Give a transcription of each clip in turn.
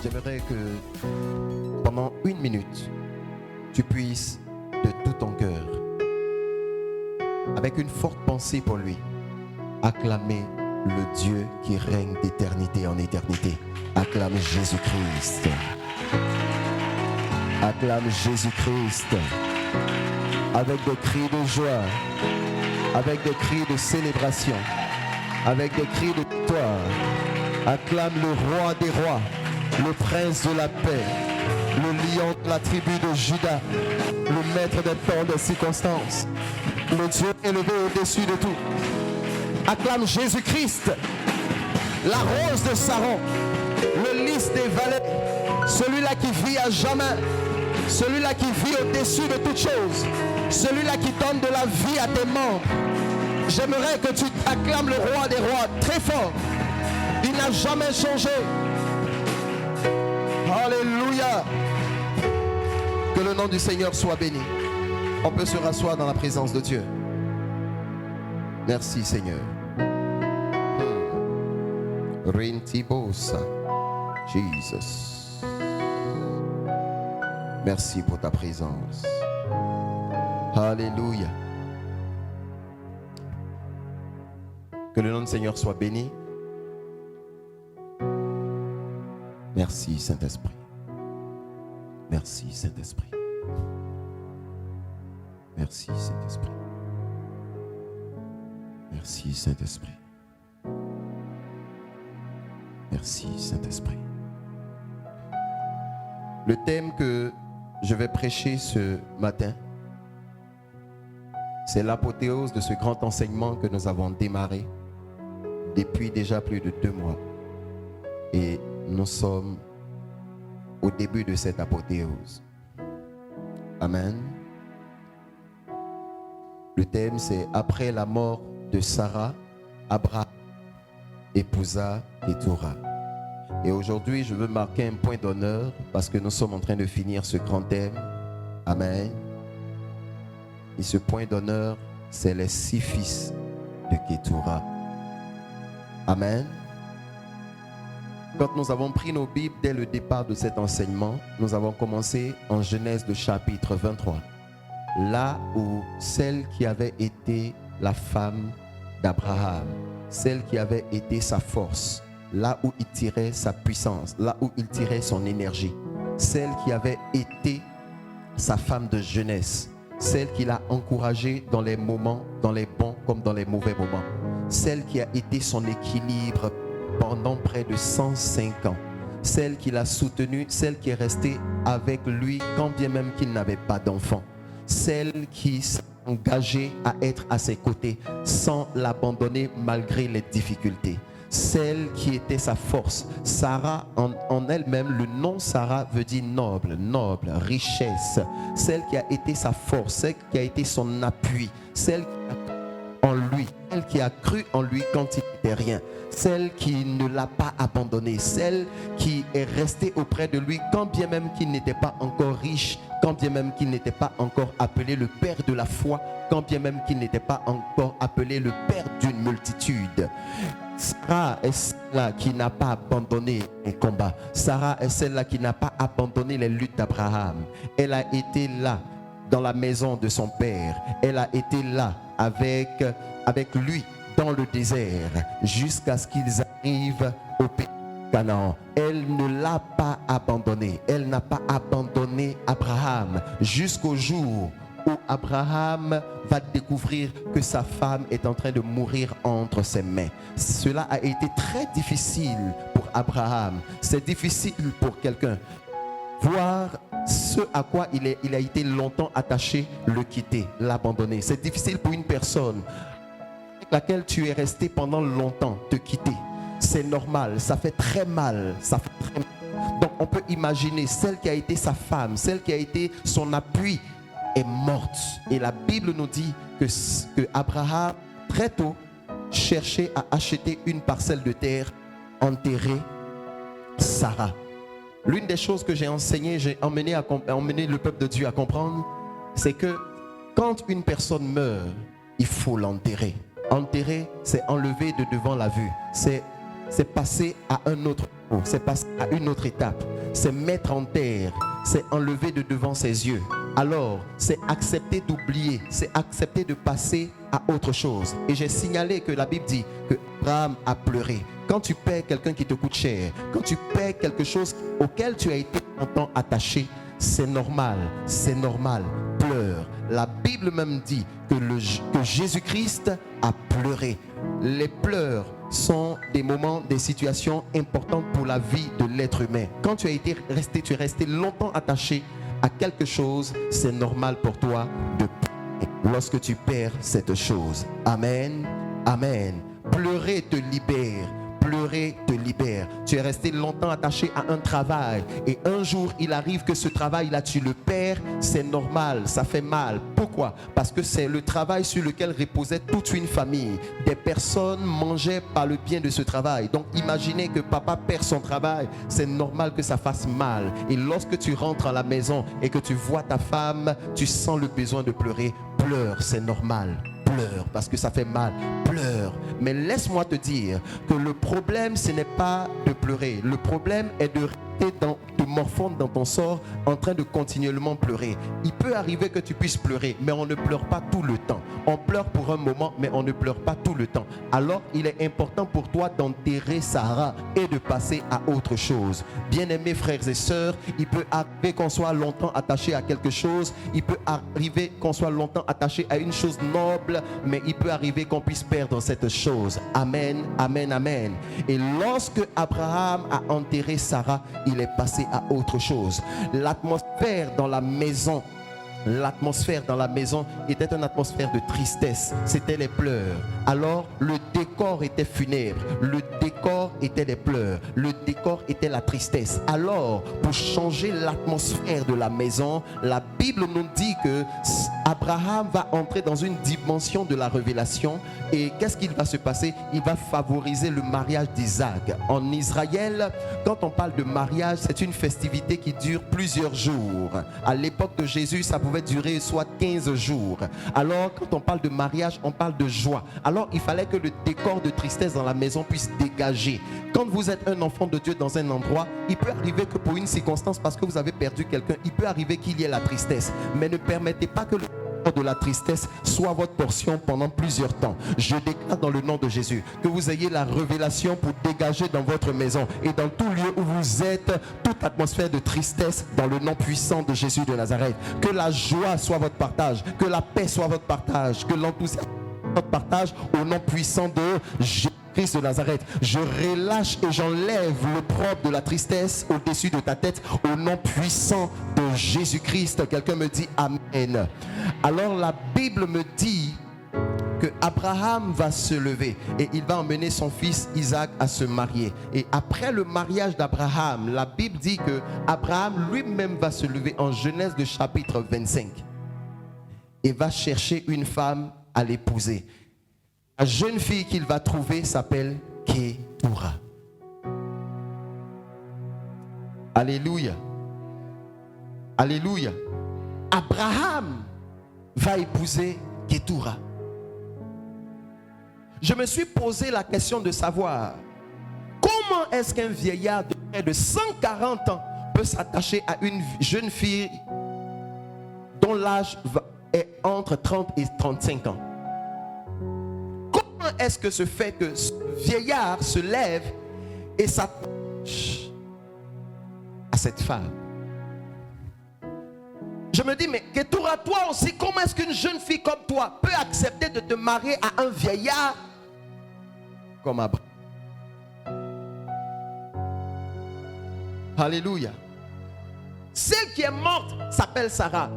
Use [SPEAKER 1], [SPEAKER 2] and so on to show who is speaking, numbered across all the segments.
[SPEAKER 1] j'aimerais que pendant 1 minute, tu puisses de tout ton cœur, avec une forte pensée pour lui, acclamer le Dieu qui règne d'éternité en éternité. Acclame Jésus-Christ. Acclame Jésus-Christ. Avec des cris de joie, avec des cris de célébration, avec des cris de victoire. Acclame le roi des rois, le prince de la paix, le lion de la tribu de Juda, le maître des temps des circonstances, le Dieu élevé au-dessus de tout. Acclame Jésus-Christ, la rose de Saron, le lys des vallées, celui-là qui vit à jamais, celui-là qui vit au-dessus de toutes choses, celui-là qui donne de la vie à tes membres. J'aimerais que tu acclames le roi des rois très fort. Il n'a jamais changé. Alléluia. Que le nom du Seigneur soit béni. On peut se rasseoir dans la présence de Dieu. Merci Seigneur. Rintibosa. Jesus. Merci pour ta présence. Alléluia. Que le nom du Seigneur soit béni. Merci Saint-Esprit. Merci Saint-Esprit. Merci Saint-Esprit. Merci Saint-Esprit. Merci Saint-Esprit. Le thème que je vais prêcher ce matin, c'est l'apothéose de ce grand enseignement que nous avons démarré depuis déjà plus de 2 mois. Et nous sommes au début de cette apothéose. Amen. Le thème, c'est après la mort de Sarah, Abraham épousa Kétura. Et aujourd'hui, je veux marquer un point d'honneur parce que nous sommes en train de finir ce grand thème. Amen. Et ce point d'honneur, c'est les 6 fils de Kétura. Amen. Quand nous avons pris nos Bibles dès le départ de cet enseignement, nous avons commencé en Genèse de chapitre 23. Là où celle qui avait été la femme d'Abraham, celle qui avait été sa force, là où il tirait sa puissance, là où il tirait son énergie, celle qui avait été sa femme de jeunesse, celle qui l'a encouragé dans les moments, dans les bons comme dans les mauvais moments, celle qui a été son équilibre pendant près de 105 ans, celle qui l'a soutenu, celle qui est restée avec lui quand bien même qu'il n'avait pas d'enfant, celle qui s'est engagée à être à ses côtés sans l'abandonner malgré les difficultés, celle qui était sa force. Sarah en elle-même, le nom Sarah veut dire noble, noble, richesse, celle qui a été sa force, celle qui a été son appui, celle qui a en lui, celle qui a cru en lui quand il n'était rien, celle qui ne l'a pas abandonné, celle qui est restée auprès de lui quand bien même qu'il n'était pas encore riche, quand bien même qu'il n'était pas encore appelé le père de la foi, quand bien même qu'il n'était pas encore appelé le père d'une multitude. Sarah est celle-là qui n'a pas abandonné les combats. Sarah est celle-là qui n'a pas abandonné les luttes d'Abraham. Elle a été là dans la maison de son père. Elle a été là avec lui dans le désert jusqu'à ce qu'ils arrivent au pays de Canaan. Elle ne l'a pas abandonné. Elle n'a pas abandonné Abraham jusqu'au jour où Abraham va découvrir que sa femme est en train de mourir entre ses mains. Cela a été très difficile pour Abraham. C'est difficile pour quelqu'un. Voir ce à quoi il a été longtemps attaché, le quitter, l'abandonner. C'est difficile pour une personne avec laquelle tu es resté pendant longtemps, te quitter. C'est normal, ça fait très mal, ça fait très mal. Donc on peut imaginer celle qui a été sa femme, celle qui a été son appui est morte. Et la Bible nous dit que Abraham, très tôt, cherchait à acheter une parcelle de terre, enterrer Sarah. L'une des choses que j'ai enseigné, j'ai emmené le peuple de Dieu à comprendre, c'est que quand une personne meurt, il faut l'enterrer. Enterrer, c'est enlever de devant la vue. C'est passer à un autre niveau, c'est passer à une autre étape. c'est mettre en terre, c'est enlever de devant ses yeux. Alors, c'est accepter d'oublier, c'est accepter de passer à autre chose. Et j'ai signalé que la Bible dit que Abraham a pleuré. Quand tu perds quelqu'un qui te coûte cher, quand tu perds quelque chose auquel tu as été longtemps attaché, c'est normal, pleure. La Bible même dit que Jésus-Christ a pleuré. Les pleurs sont des moments, des situations importantes pour la vie de l'être humain. Quand tu es resté longtemps attaché à quelque chose, c'est normal pour toi de pleurer lorsque tu perds cette chose. Amen, amen. Pleurer te libère. Pleurer te libère. Tu es resté longtemps attaché à un travail et un jour il arrive que ce travail-là tu le perds, c'est normal, ça fait mal. Pourquoi? Parce que c'est le travail sur lequel reposait toute une famille. Des personnes mangeaient par le bien de ce travail. Donc imaginez que papa perd son travail, c'est normal que ça fasse mal. Et lorsque tu rentres à la maison et que tu vois ta femme, tu sens le besoin de pleurer. Pleure, c'est normal. Pleure parce que ça fait mal, pleure. Mais laisse-moi te dire que le problème ce n'est pas de pleurer, le problème est de te morfondre dans ton sort en train de continuellement pleurer. Il peut arriver que tu puisses pleurer, mais on ne pleure pas tout le temps. On pleure pour un moment, mais on ne pleure pas tout le temps. Alors il est important pour toi d'enterrer Sarah et de passer à autre chose. Bien-aimés frères et sœurs, il peut arriver qu'on soit longtemps attaché à quelque chose, il peut arriver qu'on soit longtemps attaché à une chose noble, mais il peut arriver qu'on puisse perdre cette chose. Amen, amen, amen. Et lorsque Abraham a enterré Sarah, il est passé à autre chose. L'atmosphère dans la maison était une atmosphère de tristesse. C'était les pleurs. Alors le décor était funèbre. Le décor était les pleurs. Le décor était la tristesse. Alors pour changer l'atmosphère de la maison, la Bible nous dit que Abraham va entrer dans une dimension de la révélation. Et qu'est-ce qu'il va se passer? Il va favoriser le mariage d'Isaac. En Israël, quand on parle de mariage, c'est une festivité qui dure plusieurs jours. À l'époque de Jésus, ça pouvait durer soit 15 jours. Alors, quand on parle de mariage, on parle de joie. Alors, il fallait que le décor de tristesse dans la maison puisse dégager. Quand vous êtes un enfant de Dieu dans un endroit, il peut arriver que pour une circonstance, parce que vous avez perdu quelqu'un, il peut arriver qu'il y ait la tristesse. Mais ne permettez pas que le de la tristesse soit votre portion pendant plusieurs temps. Je déclare dans le nom de Jésus que vous ayez la révélation pour dégager dans votre maison et dans tout lieu où vous êtes toute atmosphère de tristesse dans le nom puissant de Jésus de Nazareth. Que la joie soit votre partage, que la paix soit votre partage, que l'enthousiasme soit votre partage au nom puissant de Jésus-Christ de Nazareth. Je relâche et j'enlève le propre de la tristesse au-dessus de ta tête au nom puissant de Jésus-Christ. Quelqu'un me dit Amen. Alors la Bible me dit que Abraham va se lever et il va emmener son fils Isaac à se marier. Et après le mariage d'Abraham, la Bible dit que Abraham lui-même va se lever en Genèse de chapitre 25 et va chercher une femme à l'épouser. La jeune fille qu'il va trouver s'appelle Ketura. Alléluia. Alléluia. Abraham va épouser Ketura. Je me suis posé la question de savoir comment est-ce qu'un vieillard de près de 140 ans peut s'attacher à une jeune fille dont l'âge est entre 30 et 35 ans. Comment est-ce que se fait que ce vieillard se lève et s'attache à cette femme? Je me dis, mais Ketura, toi aussi, comment est-ce qu'une jeune fille comme toi peut accepter de te marier à un vieillard comme Abraham? Alléluia. Celle qui est morte s'appelle Sarah.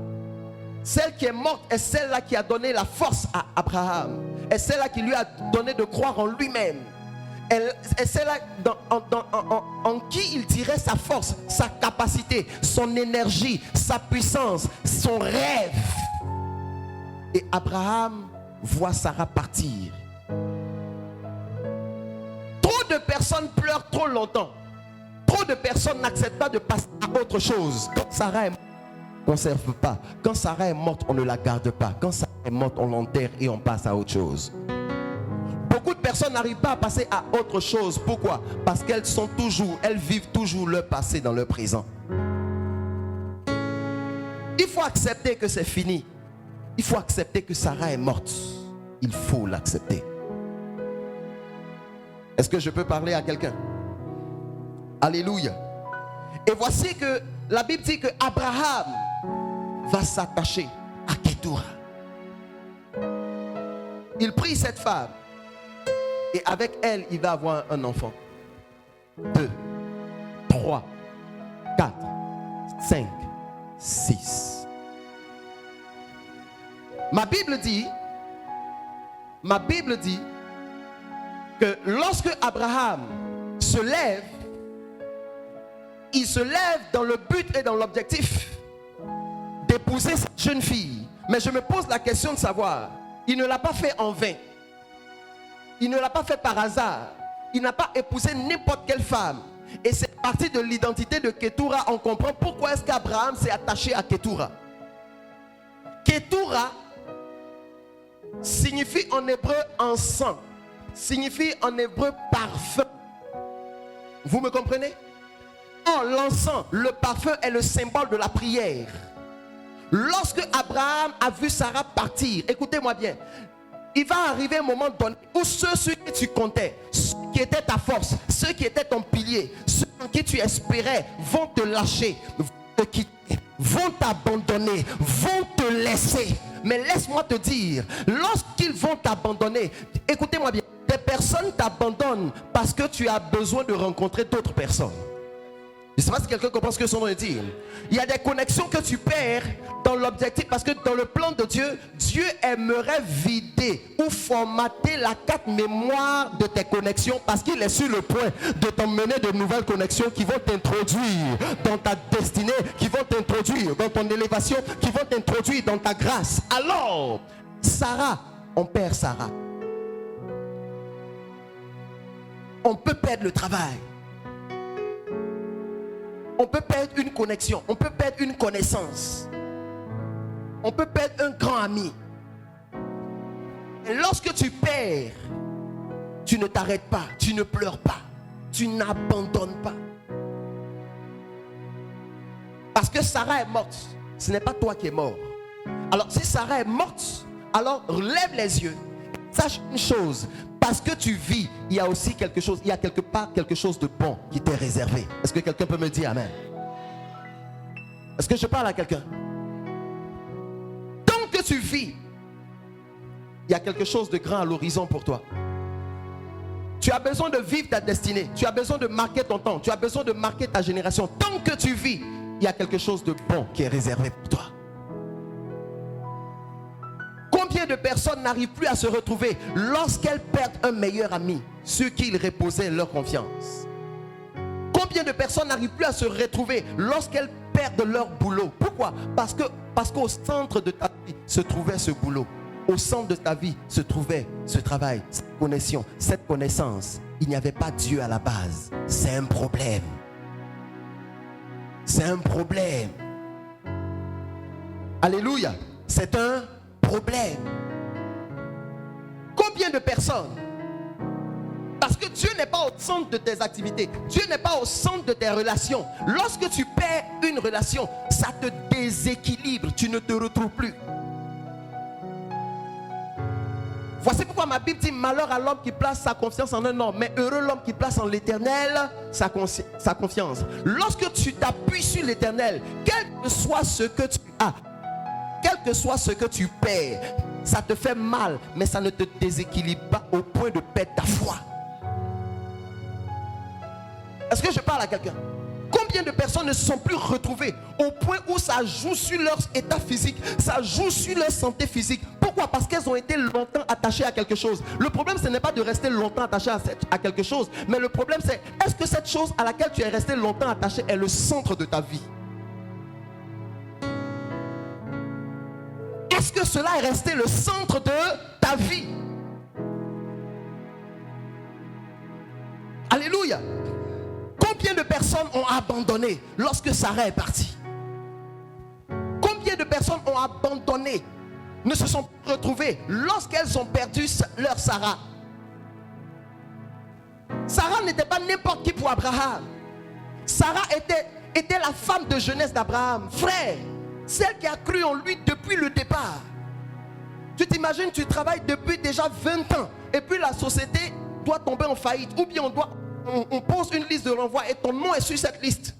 [SPEAKER 1] Celle qui est morte est celle-là qui a donné la force à Abraham. Est celle-là qui lui a donné de croire en lui-même. Et c'est là en qui il tirait sa force, sa capacité, son énergie, sa puissance, son rêve. Et Abraham voit Sarah partir. Trop de personnes pleurent trop longtemps. Trop de personnes n'acceptent pas de passer à autre chose. Quand Sarah est morte, on ne conserve pas. Quand Sarah est morte, on ne la garde pas. Quand Sarah est morte, on l'enterre et on passe à autre chose. Beaucoup de personnes n'arrivent pas à passer à autre chose. Pourquoi? Parce elles vivent toujours leur passé dans leur présent. Il faut accepter que c'est fini. Il faut accepter que Sarah est morte. Il faut l'accepter. Est-ce que je peux parler à quelqu'un? Alléluia. Et voici que la Bible dit que Abraham va s'attacher à Ketura. Il prie cette femme et avec elle, il va avoir un enfant. 2, 3, 4, 5, 6. Ma Bible dit que lorsque Abraham se lève, il se lève dans le but et dans l'objectif d'épouser cette jeune fille. Mais je me pose la question de savoir, il ne l'a pas fait en vain. Il ne l'a pas fait par hasard. Il n'a pas épousé n'importe quelle femme. Et c'est partie de l'identité de Ketura. On comprend pourquoi est-ce qu'Abraham s'est attaché à Ketura. Ketura signifie en hébreu encens, signifie en hébreu parfum. Vous me comprenez? L'encens, le parfum est le symbole de la prière. Lorsque Abraham a vu Sarah partir, écoutez-moi bien, il va arriver un moment donné où ceux sur qui tu comptais, ceux qui étaient ta force, ceux qui étaient ton pilier, ceux en qui tu espérais vont te lâcher, vont te quitter, vont t'abandonner, vont te laisser. Mais laisse-moi te dire, lorsqu'ils vont t'abandonner, écoutez-moi bien, des personnes t'abandonnent parce que tu as besoin de rencontrer d'autres personnes. Je ne sais pas si quelqu'un comprend ce que son nom dit. Il y a des connexions que tu perds dans l'objectif, parce que dans le plan de Dieu, Dieu aimerait vider ou formater la carte mémoire de tes connexions, parce qu'il est sur le point de t'emmener de nouvelles connexions qui vont t'introduire dans ta destinée, qui vont t'introduire dans ton élévation, qui vont t'introduire dans ta grâce. Alors, Sarah, on perd Sarah. On peut perdre le travail. On peut perdre une connexion, on peut perdre une connaissance, on peut perdre un grand ami. Et lorsque tu perds, tu ne t'arrêtes pas, tu ne pleures pas, tu n'abandonnes pas. Parce que Sarah est morte, ce n'est pas toi qui es mort. Alors si Sarah est morte, alors relève les yeux, sache une chose. Parce que tu vis, il y a aussi quelque chose, il y a quelque part quelque chose de bon qui t'est réservé. Est-ce que quelqu'un peut me dire amen? Est-ce que je parle à quelqu'un? Tant que tu vis, il y a quelque chose de grand à l'horizon pour toi. Tu as besoin de vivre ta destinée. Tu as besoin de marquer ton temps. Tu as besoin de marquer ta génération. Tant que tu vis, il y a quelque chose de bon qui est réservé pour toi. Combien de personnes n'arrivent plus à se retrouver lorsqu'elles perdent un meilleur ami sur qui ils reposaient leur confiance? Combien de personnes n'arrivent plus à se retrouver lorsqu'elles perdent leur boulot? Pourquoi? Parce qu'au centre de ta vie se trouvait ce boulot. Au centre de ta vie se trouvait ce travail, cette connexion, cette connaissance. Il n'y avait pas Dieu à la base. C'est un problème. C'est un problème. Alléluia. C'est un problème. Combien de personnes, parce que Dieu n'est pas au centre de tes activités, Dieu n'est pas au centre de tes relations. Lorsque tu perds une relation, ça te déséquilibre, tu ne te retrouves plus. Voici pourquoi ma Bible dit: malheur à l'homme qui place sa confiance en un homme, mais heureux l'homme qui place en l'Éternel sa confiance. Lorsque tu t'appuies sur l'Éternel, quel que soit ce que tu as, quel que soit ce que tu perds, ça te fait mal, mais ça ne te déséquilibre pas au point de perdre ta foi. Est-ce que je parle à quelqu'un? Combien de personnes ne se sont plus retrouvées au point où ça joue sur leur état physique, ça joue sur leur santé physique? Pourquoi? Parce qu'elles ont été longtemps attachées à quelque chose. Le problème, ce n'est pas de rester longtemps attaché à quelque chose, mais le problème, c'est: est-ce que cette chose à laquelle tu es resté longtemps attaché est le centre de ta vie? Est-ce que cela est resté le centre de ta vie? Alléluia. Combien de personnes ont abandonné lorsque Sarah est partie? Combien de personnes ont abandonné, ne se sont retrouvées lorsqu'elles ont perdu leur Sarah? Sarah n'était pas n'importe qui pour Abraham. Sarah était la femme de jeunesse d'Abraham, frère, celle qui a cru en lui depuis le départ. Tu t'imagines, tu travailles depuis déjà 20 ans et puis la société doit tomber en faillite, ou bien on pose une liste de renvoi et ton nom est sur cette liste.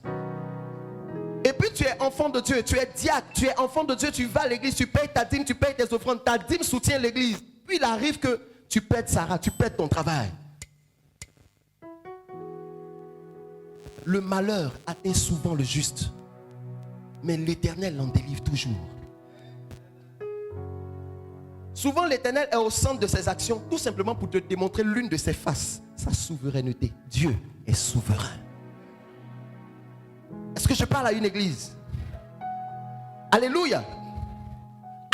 [SPEAKER 1] Et puis tu es enfant de Dieu, tu es diacre, tu es enfant de Dieu, tu vas à l'église, tu payes ta dîme, tu payes tes offrandes, ta dîme soutient l'église. Puis il arrive que tu perds Sarah, tu perds ton travail. Le malheur atteint souvent le juste, mais l'Éternel l'en délivre toujours. Souvent l'Éternel est au centre de ses actions, tout simplement pour te démontrer l'une de ses faces, sa souveraineté. Dieu est souverain. Est-ce que je parle à une église? Alléluia.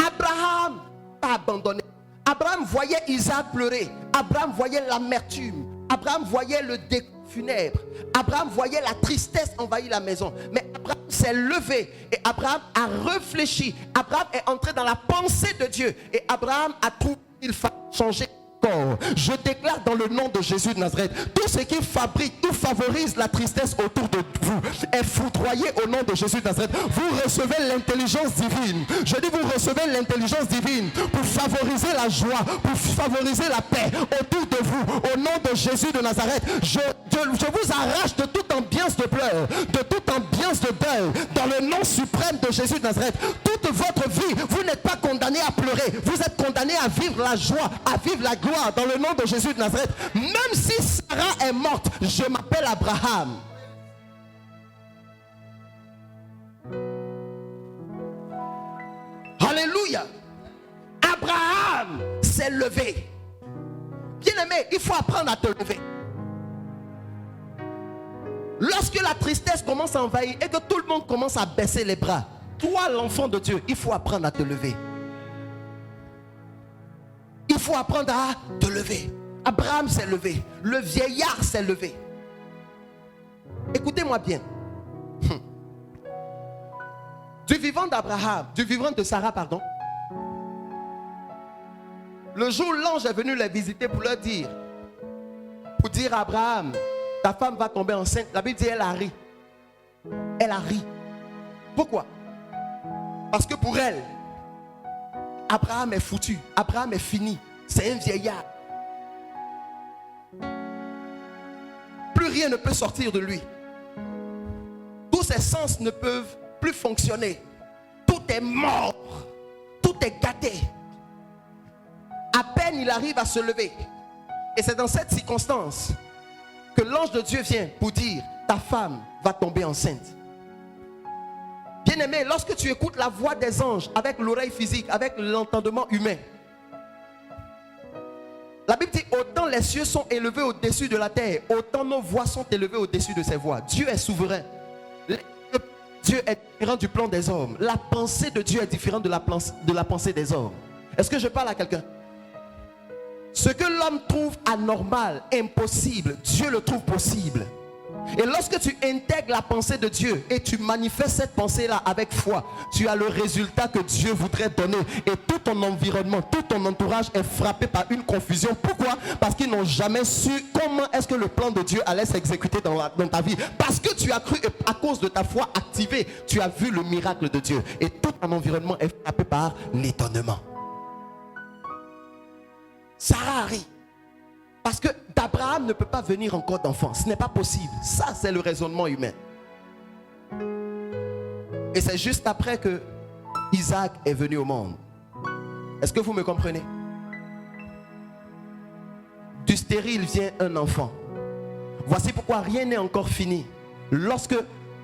[SPEAKER 1] Abraham a abandonné. Abraham voyait Isaac pleurer. Abraham voyait l'amertume. Abraham voyait le décor funèbre. Abraham voyait la tristesse envahir la maison. Mais Abraham s'est levé et Abraham a réfléchi. Abraham est entré dans la pensée de Dieu. Et Abraham a trouvé qu'il fallait changer. Je déclare dans le nom de Jésus de Nazareth, tout ce qui fabrique, tout favorise la tristesse autour de vous est foudroyé au nom de Jésus de Nazareth. Vous recevez l'intelligence divine. Je dis vous recevez l'intelligence divine pour favoriser la joie, pour favoriser la paix autour de vous. Au nom de Jésus de Nazareth, je vous arrache de toute ambiance de pleurs, de toute ambiance de deuil, dans le nom suprême de Jésus de Nazareth. Toute votre vie, vous n'êtes pas condamné à pleurer, vous êtes condamné à vivre la joie, à vivre la gloire dans le nom de Jésus de Nazareth. Même si Sarah est morte, je m'appelle Abraham. Alléluia. Abraham s'est levé. Bien-aimé, il faut apprendre à te lever. Lorsque la tristesse commence à envahir et que tout le monde commence à baisser les bras, toi l'enfant de Dieu, il faut apprendre à te lever. Il faut apprendre à te lever. Abraham s'est levé. Le vieillard s'est levé. Écoutez-moi bien. Du vivant d'Abraham, du vivant de Sarah, pardon. Le jour où l'ange est venu les visiter pour leur dire, à Abraham, ta femme va tomber enceinte. La Bible dit elle a ri. Elle a ri. Pourquoi? Parce que pour elle, Abraham est foutu. Abraham est fini. C'est un vieillard. Plus rien ne peut sortir de lui. Tous ses sens ne peuvent plus fonctionner. Tout est mort. Tout est gâté. À peine il arrive à se lever. Et c'est dans cette circonstance que l'ange de Dieu vient pour dire, ta femme va tomber enceinte. Bien-aimé, lorsque tu écoutes la voix des anges avec l'oreille physique, avec l'entendement humain, la Bible dit, autant les cieux sont élevés au-dessus de la terre, autant nos voix sont élevées au-dessus de ses voix. Dieu est souverain. Dieu est différent du plan des hommes. La pensée de Dieu est différente de la pensée des hommes. Est-ce que je parle à quelqu'un? Ce que l'homme trouve anormal, impossible, Dieu le trouve possible. Et lorsque tu intègres la pensée de Dieu et tu manifestes cette pensée-là avec foi, tu as le résultat que Dieu voudrait donner. Et tout ton environnement, tout ton entourage est frappé par une confusion. Pourquoi? Parce qu'ils n'ont jamais su comment est-ce que le plan de Dieu allait s'exécuter dans ta vie. Parce que tu as cru et à cause de ta foi activée, tu as vu le miracle de Dieu. Et tout ton environnement est frappé par l'étonnement. Sarah rit. Parce que d'Abraham ne peut pas venir encore d'enfant. Ce n'est pas possible. Ça, c'est le raisonnement humain. Et c'est juste après que Isaac est venu au monde. Est-ce que vous me comprenez? Du stérile vient un enfant. Voici pourquoi rien n'est encore fini. Lorsque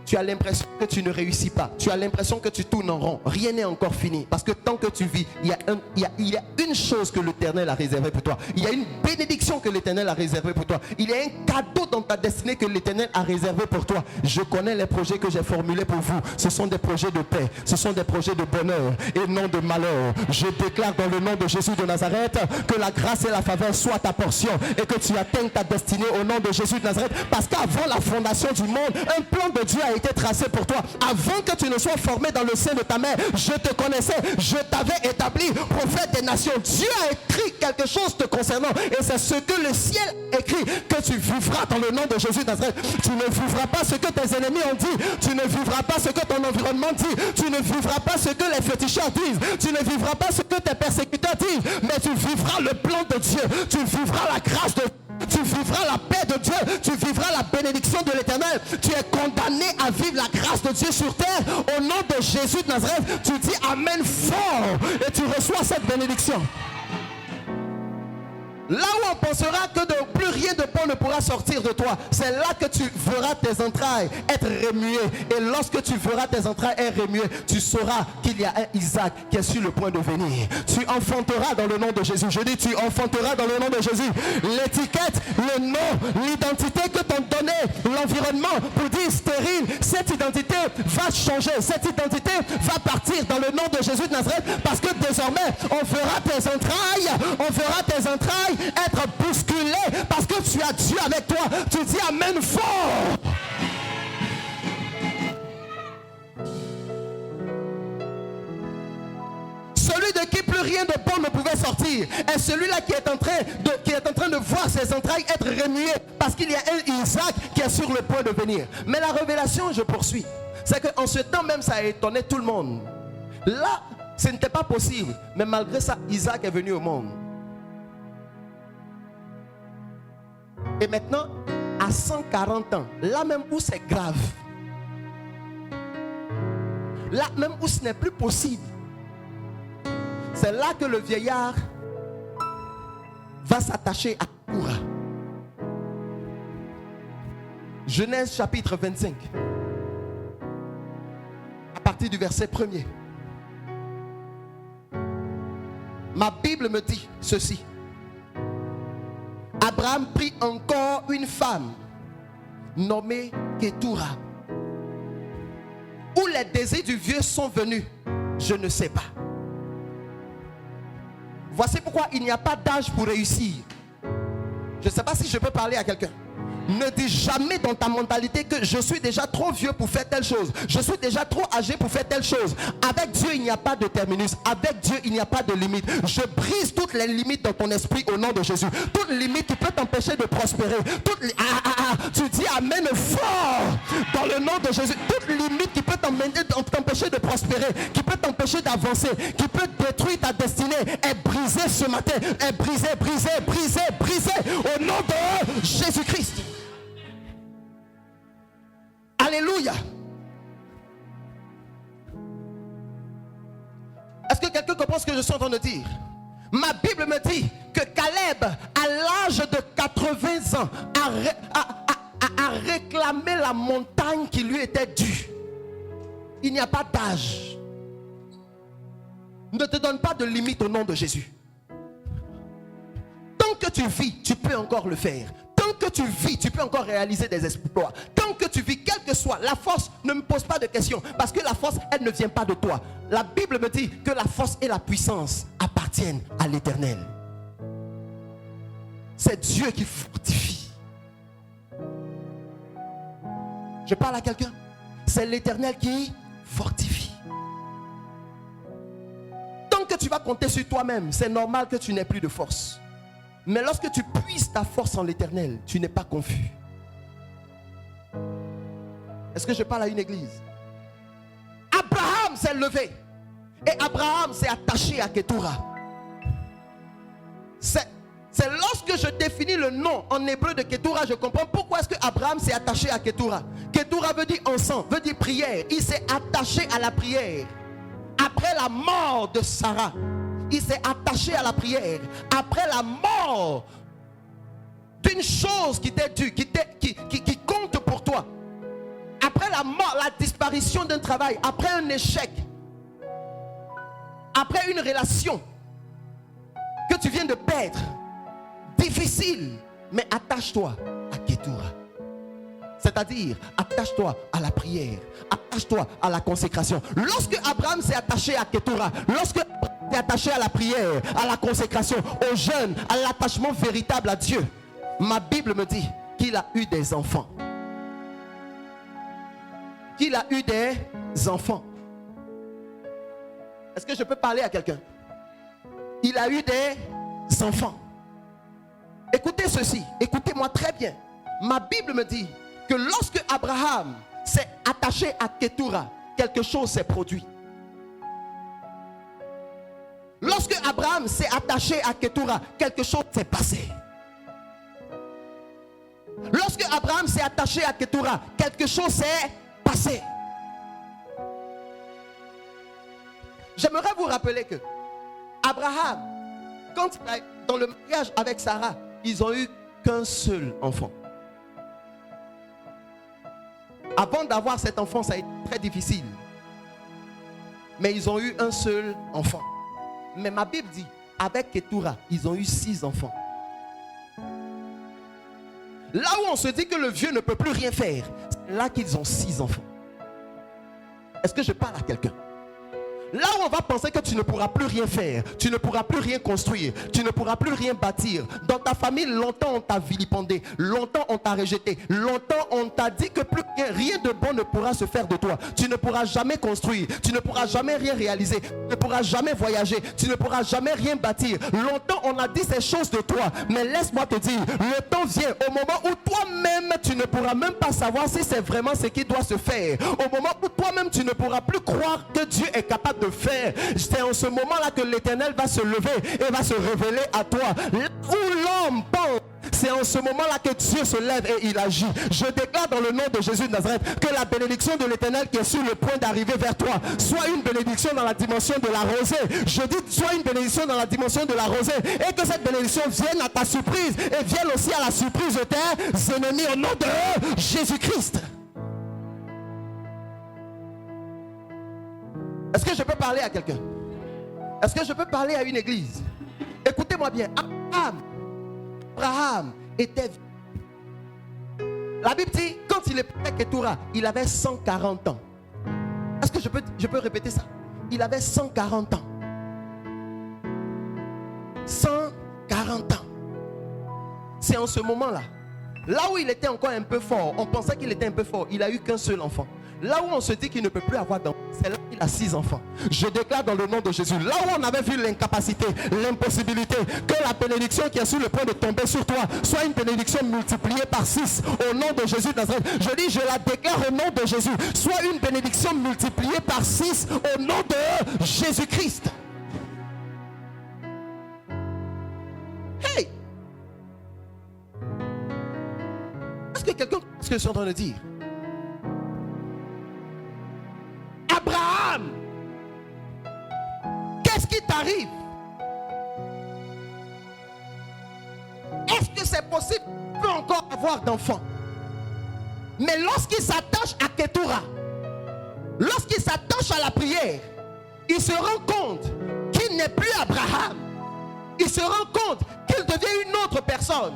[SPEAKER 1] tu as l'impression que tu ne réussis pas, tu as l'impression que tu tournes en rond, rien n'est encore fini. Parce que tant que tu vis, il y a une chose que l'Éternel a réservée pour toi. Il y a une bénédiction que l'Éternel a réservée pour toi. Il y a un cadeau dans ta destinée que l'Éternel a réservé pour toi. Je connais les projets que j'ai formulés pour vous. Ce sont des projets de paix, ce sont des projets de bonheur et non de malheur. Je déclare dans le nom de Jésus de Nazareth que la grâce et la faveur soient ta portion et que tu atteignes ta destinée au nom de Jésus de Nazareth. Parce qu'avant la fondation du monde, un plan de Dieu a a été tracé pour toi. Avant que tu ne sois formé dans le sein de ta mère, je te connaissais, je t'avais établi prophète des nations. Dieu a écrit quelque chose te concernant, et c'est ce que le ciel écrit, que tu vivras dans le nom de Jésus de Nazareth. Tu ne vivras pas ce que tes ennemis ont dit, tu ne vivras pas ce que ton environnement dit, tu ne vivras pas ce que les féticheurs disent, tu ne vivras pas ce que tes persécuteurs disent, mais tu vivras le plan de Dieu, tu vivras la grâce de Dieu. Tu vivras la paix de Dieu, tu vivras la bénédiction de l'Éternel. Tu es condamné à vivre la grâce de Dieu sur terre. Au nom de Jésus de Nazareth, tu dis Amen fort et tu reçois cette bénédiction. Là où on pensera que plus rien de bon ne pourra sortir de toi, c'est là que tu verras tes entrailles être remuées. Et lorsque tu verras tes entrailles être remuées, tu sauras qu'il y a un Isaac qui est sur le point de venir. Tu enfanteras dans le nom de Jésus. Je dis, tu enfanteras dans le nom de Jésus. L'étiquette, le nom, l'identité que t'ont donné l'environnement pour dire stérile, cette identité va changer. Cette identité va partir dans le nom de Jésus de Nazareth, parce que désormais, on verra tes entrailles être bousculé, parce que tu as Dieu avec toi. Tu dis Amen fort. Celui de qui plus rien de bon ne pouvait sortir est celui-là qui est en train de voir ses entrailles être remuées, parce qu'il y a un Isaac qui est sur le point de venir. Mais la révélation, je poursuis, c'est qu'en ce temps même, ça a étonné tout le monde. Là, ce n'était pas possible, mais malgré ça, Isaac est venu au monde. Et maintenant, à 140 ans, là même où c'est grave, là même où ce n'est plus possible, c'est là que le vieillard va s'attacher à Ketura. Genèse chapitre 25, à partir du verset 1er. Ma Bible me dit ceci. Abraham prit encore une femme nommée Ketura. Où les désirs du vieux sont venus, je ne sais pas. Voici pourquoi il n'y a pas d'âge pour réussir. Je ne sais pas si je peux parler à quelqu'un. Ne dis jamais dans ta mentalité que je suis déjà trop vieux pour faire telle chose. Je suis déjà trop âgé pour faire telle chose. Avec Dieu, il n'y a pas de terminus. Avec Dieu, il n'y a pas de limite. Je brise toutes les limites dans ton esprit au nom de Jésus. Toute limite qui peut t'empêcher de prospérer. Tu dis Amen fort dans le nom de Jésus. Toute limite qui peut t'empêcher de prospérer, qui peut t'empêcher d'avancer, qui peut détruire ta destinée, est brisée ce matin. Est brisée au nom de Jésus-Christ. Alléluia. Est-ce que quelqu'un comprend ce que je suis en train de dire? Ma Bible me dit que Caleb, à l'âge de 80 ans, a réclamé la montagne qui lui était due. Il n'y a pas d'âge. Ne te donne pas de limite au nom de Jésus. Tant que tu vis, tu peux encore le faire. Tant que tu vis, tu peux encore réaliser des exploits. Tant que tu vis, quelle que soit la force, ne me pose pas de questions, parce que la force, elle ne vient pas de toi. La Bible me dit que la force et la puissance appartiennent à l'Éternel. C'est Dieu qui fortifie. Je parle à quelqu'un. C'est l'Éternel qui fortifie. Tant que tu vas compter sur toi-même, c'est normal que tu n'aies plus de force. Mais lorsque tu puises ta force en l'Éternel, tu n'es pas confus. Est-ce que je parle à une église? Abraham s'est levé et Abraham s'est attaché à Ketura. C'est lorsque je définis le nom en hébreu de Ketura, je comprends pourquoi est-ce que Abraham s'est attaché à Ketura. Ketura veut dire encens, veut dire prière. Il s'est attaché à la prière. Après la mort de Sarah, il s'est attaché à la prière. Après la mort d'une chose qui t'est due, qui compte pour toi. Après la mort, la disparition d'un travail. Après un échec. Après une relation que tu viens de perdre. Difficile. Mais attache-toi à Ketura. C'est-à-dire, attache-toi à la prière. Attache-toi à la consécration. Lorsque Abraham s'est attaché à Ketura, lorsque Abraham s'est attaché à la prière, à la consécration, au jeûne, à l'attachement véritable à Dieu, ma Bible me dit qu'il a eu des enfants. qu'il a eu des enfants. Est-ce que je peux parler à quelqu'un? Il a eu des enfants. Écoutez ceci, écoutez-moi très bien. Ma Bible me dit que lorsque Abraham s'est attaché à Ketura, quelque chose s'est produit. Lorsque Abraham s'est attaché à Ketura, quelque chose s'est passé. Lorsque Abraham s'est attaché à Ketura, quelque chose s'est passé. J'aimerais vous rappeler que Abraham, quand il a, dans le mariage avec Sarah, ils n'ont eu qu'un seul enfant. Avant d'avoir cet enfant, ça a été très difficile. Mais ils ont eu un seul enfant. Mais ma Bible dit, avec Ketura, ils ont eu 6 enfants. Là où on se dit que le vieux ne peut plus rien faire, c'est là qu'ils ont 6 enfants. Est-ce que je parle à quelqu'un? Là où on va penser que tu ne pourras plus rien faire, tu ne pourras plus rien construire, tu ne pourras plus rien bâtir. Dans ta famille, longtemps on t'a vilipendé, longtemps on t'a rejeté, longtemps on t'a dit que plus rien de bon ne pourra se faire de toi. Tu ne pourras jamais construire, tu ne pourras jamais rien réaliser, tu ne pourras jamais voyager, tu ne pourras jamais rien bâtir. Longtemps on a dit ces choses de toi, mais laisse-moi te dire, le temps vient au moment où toi-même tu ne pourras même pas savoir si c'est vraiment ce qui doit se faire. Au moment où toi-même tu ne pourras plus croire que Dieu est capable de faire. C'est en ce moment-là que l'Éternel va se lever et va se révéler à toi. Là où l'homme pense, c'est en ce moment-là que Dieu se lève et il agit. Je déclare dans le nom de Jésus de Nazareth que la bénédiction de l'Éternel qui est sur le point d'arriver vers toi soit une bénédiction dans la dimension de la rosée. Je dis soit une bénédiction dans la dimension de la rosée et que cette bénédiction vienne à ta surprise et vienne aussi à la surprise de tes ennemis au nom de Jésus-Christ. Est-ce que je peux parler à quelqu'un? Est-ce que je peux parler à une église? Écoutez-moi bien. Abraham était... La Bible dit, quand il est près de Ketura, il avait 140 ans. Est-ce que je peux répéter ça? Il avait 140 ans. 140 ans. C'est en ce moment-là. Là où il était encore un peu fort, on pensait qu'il était un peu fort, il n'a eu qu'un seul enfant. Là où on se dit qu'il ne peut plus avoir d'enfants, c'est là qu'il a 6 enfants. Je déclare dans le nom de Jésus, là où on avait vu l'incapacité, l'impossibilité, que la bénédiction qui est sur le point de tomber sur toi soit une bénédiction multipliée par 6 au nom de Jésus de Nazareth. Je dis, je la déclare au nom de Jésus, soit une bénédiction multipliée par 6 au nom de Jésus-Christ. Hey! Est-ce que quelqu'un comprend ce que je suis en train de dire? Abraham, qu'est-ce qui t'arrive? Est-ce que c'est possible qu'il peut encore avoir d'enfants? Mais lorsqu'il s'attache à Ketura, lorsqu'il s'attache à la prière, il se rend compte qu'il n'est plus Abraham. Il se rend compte qu'il devient une autre personne.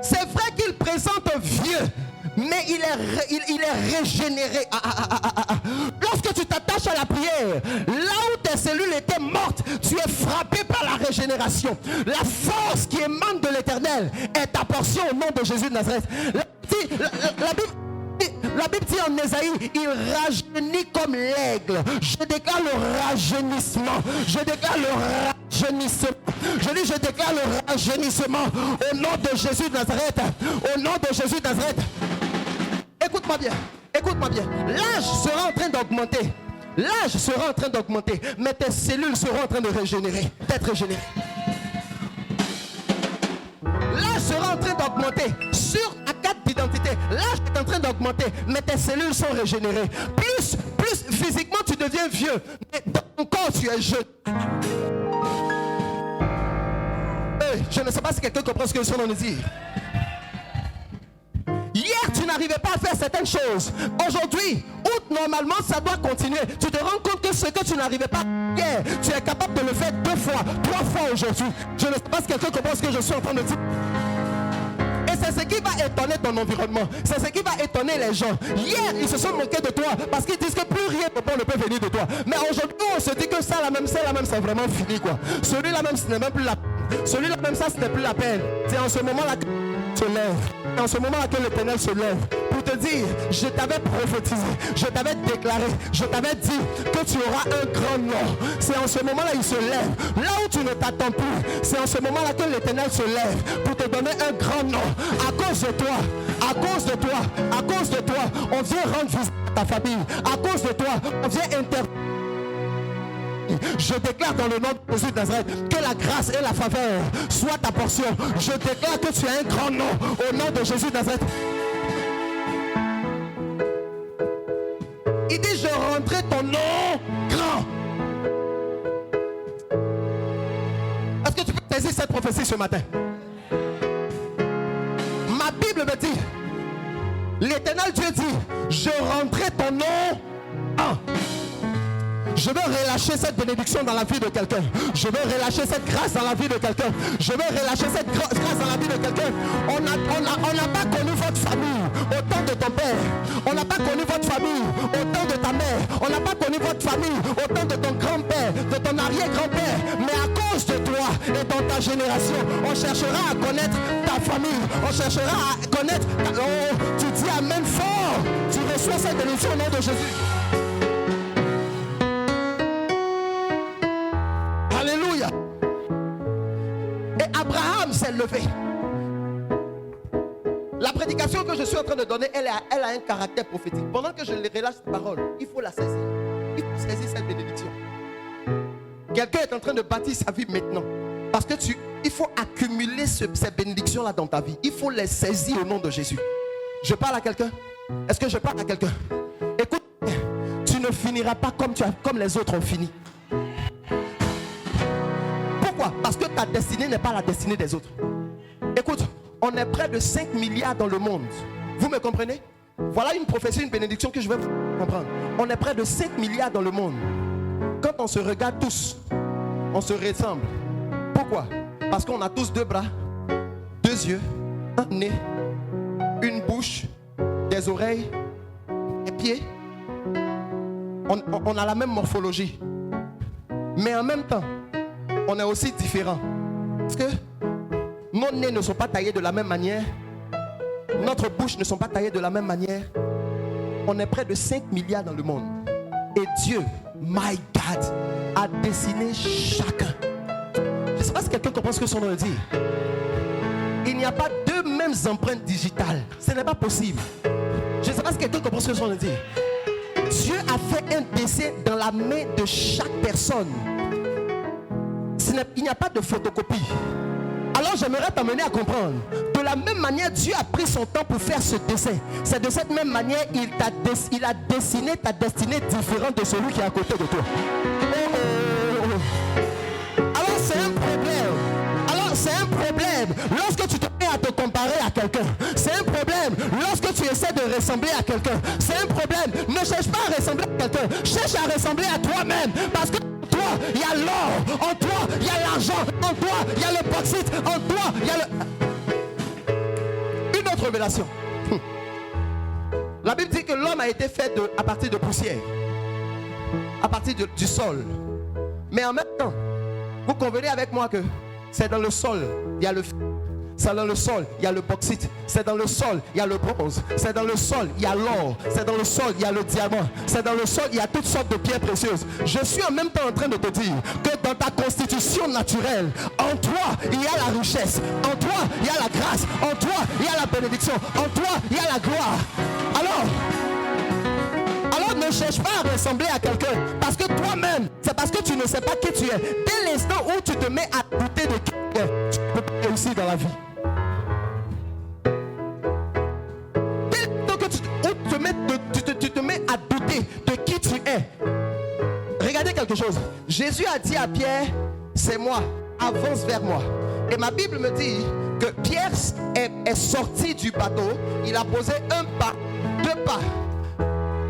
[SPEAKER 1] C'est vrai qu'il présente un vieux, mais il est régénéré. Lorsque tu t'attaches à la prière, là où tes cellules étaient mortes, tu es frappé par la régénération. La force qui émane de l'Éternel est ta portion au nom de Jésus de Nazareth. La Bible dit en Ésaïe, il rajeunit comme l'aigle. Je déclare le rajeunissement. Je déclare le rajeunissement. Je déclare le rajeunissement au nom de Jésus de Nazareth. Au nom de Jésus de Nazareth. Écoute-moi bien. Écoute-moi bien. L'âge sera en train d'augmenter. L'âge sera en train d'augmenter. Mais tes cellules seront en train de régénérer. D'être régénérées. L'âge sera en train d'augmenter. Sur ta carte d'identité, l'âge est en train d'augmenter, mais tes cellules sont régénérées. Plus physiquement tu deviens vieux, mais dans ton corps tu es jeune. Je ne sais pas si quelqu'un comprend ce que je suis en train de dire. Hier tu n'arrivais pas à faire certaines choses. Aujourd'hui, où normalement ça doit continuer, tu te rends compte que ce que tu n'arrivais pas hier, tu es capable de le faire 2 fois, 3 fois aujourd'hui. Je ne sais pas si quelqu'un comprend ce que je suis en train de dire. Et c'est ce qui va étonner ton environnement. C'est ce qui va étonner les gens. Hier, ils se sont moqués de toi parce qu'ils disent que plus rien de bon ne peut venir de toi. Mais aujourd'hui, on se dit que ça, la même, c'est vraiment fini, quoi. Celui-là même, ce n'est même plus la... Celui-là, même ça, ce n'est plus la peine. C'est en ce moment-là que se lève. C'est en ce moment-là que l'Éternel se lève pour te dire, je t'avais prophétisé, je t'avais déclaré, je t'avais dit que tu auras un grand nom. C'est en ce moment-là il se lève. Là où tu ne t'attends plus, c'est en ce moment-là que l'Éternel se lève pour te donner un grand nom. À cause de toi, à cause de toi, à cause de toi, on vient rendre visite à ta famille. À cause de toi, on vient intervenir. Je déclare dans le nom de Jésus de Nazareth que la grâce et la faveur soient ta portion. Je déclare que tu as un grand nom au nom de Jésus de Nazareth. Il dit, je rendrai ton nom grand. Est-ce que tu peux saisir cette prophétie ce matin? Ma Bible me dit, l'Éternel Dieu dit, je rendrai ton nom grand. Je veux relâcher cette bénédiction dans la vie de quelqu'un. Je veux relâcher cette grâce dans la vie de quelqu'un. Je veux relâcher cette grâce dans la vie de quelqu'un. On n'a pas connu votre famille au temps de ton père. On n'a pas connu votre famille au temps de ta mère. On n'a pas connu votre famille au temps de ton grand-père, de ton arrière-grand-père. Mais à cause de toi et dans ta génération, on cherchera à connaître ta famille. On cherchera à connaître ta... Oh, tu dis amen fort. Tu reçois cette bénédiction au nom de Jésus. Alléluia. Et Abraham s'est levé. La prédication que je suis en train de donner, elle a un caractère prophétique. Pendant que je relâche cette parole, il faut la saisir. Il faut saisir cette bénédiction. Quelqu'un est en train de bâtir sa vie maintenant. Parce que il faut accumuler ces bénédictions-là dans ta vie. Il faut les saisir au nom de Jésus. Je parle à quelqu'un? Est-ce que je parle à quelqu'un? Écoute, tu ne finiras pas comme les autres ont fini. Parce que ta destinée n'est pas la destinée des autres. Écoute, on est près de 5 milliards dans le monde. Vous me comprenez? Voilà une prophétie, une bénédiction que je veux comprendre. On est près de 5 milliards dans le monde. Quand on se regarde tous, on se ressemble. Pourquoi? Parce qu'on a tous 2 bras, 2 yeux, un nez, une bouche, des oreilles, des pieds. On a la même morphologie. Mais en même temps, on est aussi différents. Parce que nos nez ne sont pas taillés de la même manière. Notre bouche ne sont pas taillées de la même manière. On est près de 5 milliards dans le monde. Et Dieu, my God, a dessiné chacun. Je ne sais pas si quelqu'un comprend ce que son nom dit. Il n'y a pas 2 mêmes empreintes digitales. Ce n'est pas possible. Je ne sais pas si quelqu'un comprend ce que son nom dit. Dieu a fait un dessin dans la main de chaque personne. Il n'y a pas de photocopie. Alors j'aimerais t'amener à comprendre. De la même manière, Dieu a pris son temps pour faire ce dessin. C'est de cette même manière il a dessiné ta destinée différente de celui qui est à côté de toi. Alors c'est un problème. Alors c'est un problème lorsque tu te mets à te comparer à quelqu'un. C'est un problème lorsque tu essaies de ressembler à quelqu'un. C'est un problème. Ne cherche pas à ressembler à quelqu'un. Cherche à ressembler à toi-même. Parce que en toi, il y a l'or. En toi, il y a l'argent. En toi, il y a le bauxite. En toi, il y a le... Une autre révélation. La Bible dit que l'homme a été fait à partir de poussière. À partir du sol. Mais en même temps, vous convenez avec moi que c'est dans le sol, il y a le... C'est dans le sol, il y a le bauxite. C'est dans le sol, il y a le bronze. C'est dans le sol, il y a l'or. C'est dans le sol, il y a le diamant. C'est dans le sol, il y a toutes sortes de pierres précieuses. Je suis en même temps en train de te dire que dans ta constitution naturelle, en toi, il y a la richesse. En toi, il y a la grâce. En toi, il y a la bénédiction. En toi, il y a la gloire. Alors ne cherche pas à ressembler à quelqu'un. Parce que toi-même, c'est parce que tu ne sais pas qui tu es. Dès l'instant où tu te mets à douter de qui tu es, tu ne peux pas réussir dans la vie. Dès l'instant que tu te mets à douter de qui tu es. Regardez quelque chose. Jésus a dit à Pierre, c'est moi, avance vers moi. Et ma Bible me dit que Pierre est sorti du bateau. Il a posé un pas, 2 pas.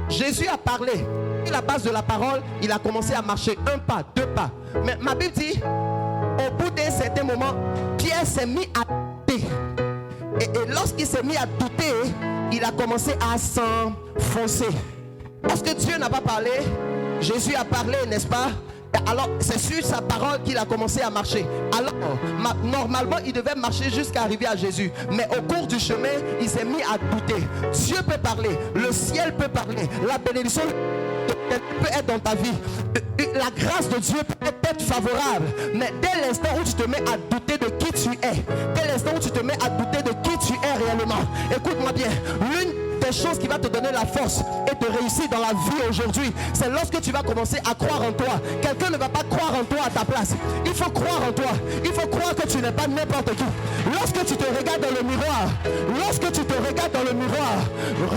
[SPEAKER 1] Jésus a parlé. Et la base de la parole, il a commencé à marcher 1 pas, 2 pas. Mais ma Bible dit, au bout d'un certain moment, Pierre s'est mis à douter. Et lorsqu'il s'est mis à douter, il a commencé à s'enfoncer. Parce que Dieu n'a pas parlé, Jésus a parlé, n'est-ce pas? Alors, c'est sur sa parole qu'il a commencé à marcher. Alors, normalement, il devait marcher jusqu'à arriver à Jésus. Mais au cours du chemin, il s'est mis à douter. Dieu peut parler, le ciel peut parler, la bénédiction peut être dans ta vie. La grâce de Dieu peut être favorable. Mais dès l'instant où tu te mets à douter de qui tu es, dès l'instant où tu te mets à douter de qui tu es réellement, écoute-moi bien, l'une des choses qui va te donner la force et te réussir dans la vie aujourd'hui, c'est lorsque tu vas commencer à croire en toi. Quelqu'un ne va pas croire en toi à ta place. Il faut croire en toi. Il faut croire que tu n'es pas n'importe qui. Lorsque tu te regardes dans le miroir,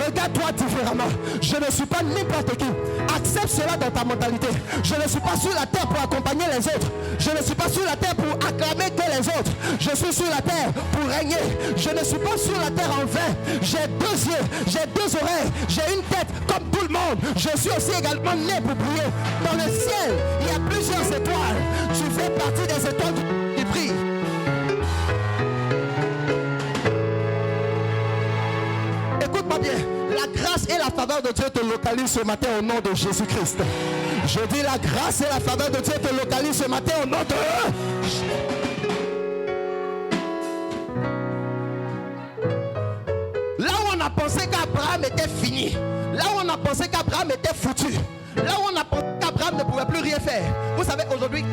[SPEAKER 1] regarde-toi différemment. Je ne suis pas n'importe qui. Accepte cela dans ta mentalité. Je ne suis pas sur la terre pour accompagner les autres. Je ne suis pas sur la terre pour acclamer que les autres. Je suis sur la terre pour régner. Je ne suis pas sur la terre en vain. J'ai 2 yeux, j'ai 2 oreilles, j'ai une tête comme tout le monde. Je suis aussi également né pour briller. Dans le ciel, il y a plusieurs étoiles. Tu fais partie des étoiles qui brillent. Écoute-moi bien. La grâce et la faveur de Dieu te localisent ce matin au nom de Jésus-Christ. Je dis la grâce et la faveur de Dieu te localisent ce matin au nom de... Là où on a pensé qu'Abraham était fini, là où on a pensé qu'Abraham était foutu, là où on a pensé qu'Abraham ne pouvait plus rien faire. Vous savez, aujourd'hui,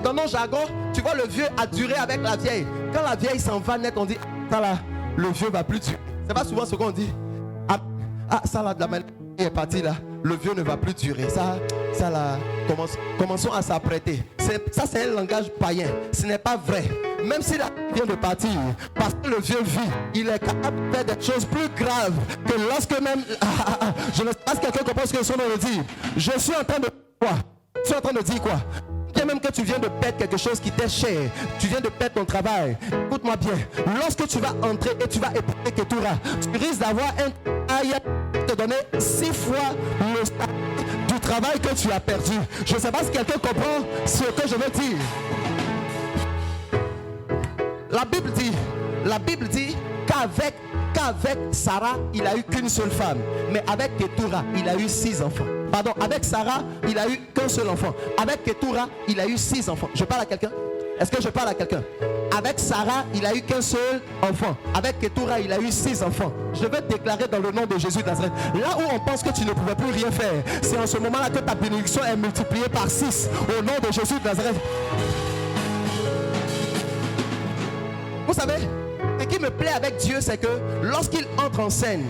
[SPEAKER 1] dans nos jargons, tu vois, le vieux a duré avec la vieille. Quand la vieille s'en va net, on dit, ça là, le vieux va plus durer. C'est pas souvent ce qu'on dit. Ça là, de la manière est parti là, le vieux ne va plus durer. Ça là, commençons à s'apprêter. Ça c'est un langage païen. Ce n'est pas vrai. Même si la vie vient de partir, parce que le vieux vit, il est capable de faire des choses plus graves que lorsque même... Je ne sais pas si quelqu'un comprend ce que son nom veut dire. Je suis en train de quoi? Je suis en train de dire quoi? Même que tu viens de perdre quelque chose qui t'est cher, tu viens de perdre ton travail, écoute-moi bien, lorsque tu vas entrer et tu vas éprouver Ketura, tu risques d'avoir un travail qui te donner 6 fois le salaire du travail que tu as perdu. Je ne sais pas si quelqu'un comprend ce que je veux dire. La Bible dit qu'avec Sarah, il a eu qu'une seule femme. Mais avec Ketura, il a eu 6 enfants. Pardon, avec Sarah, il a eu qu'un seul enfant. Avec Ketura, il a eu 6 enfants. Je parle à quelqu'un? Est-ce que je parle à quelqu'un? Avec Sarah, il a eu qu'un seul enfant. Avec Ketura, il a eu 6 enfants. Je vais déclarer dans le nom de Jésus de Nazareth. Là où on pense que tu ne pouvais plus rien faire, c'est en ce moment-là que ta bénédiction est multipliée par 6. Au nom de Jésus de Nazareth. Vous savez, ce qui me plaît avec Dieu, c'est que lorsqu'il entre en scène,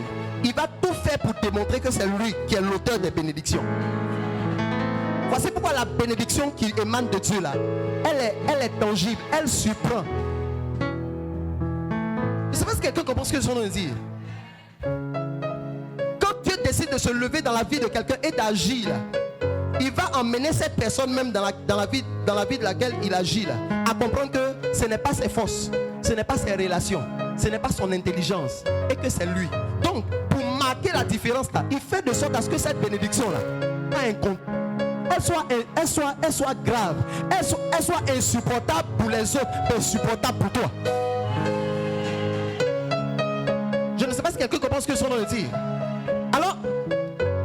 [SPEAKER 1] il va tout faire pour démontrer que c'est lui qui est l'auteur des bénédictions. Voici pourquoi la bénédiction qui émane de Dieu là, elle est tangible, elle surprend. Je ne sais pas si quelqu'un comprend ce que son nom dit. Quand Dieu décide de se lever dans la vie de quelqu'un et d'agir là, il va emmener cette personne même dans la vie de laquelle il agit là, à comprendre que ce n'est pas ses forces, ce n'est pas ses relations, ce n'est pas son intelligence, et que c'est lui. Donc, pour marquer la différence là, il fait de sorte à ce que cette bénédiction là, elle soit grave, elle soit insupportable pour les autres, mais insupportable pour toi. Je ne sais pas si quelqu'un comprend ce que son nom dit. Alors,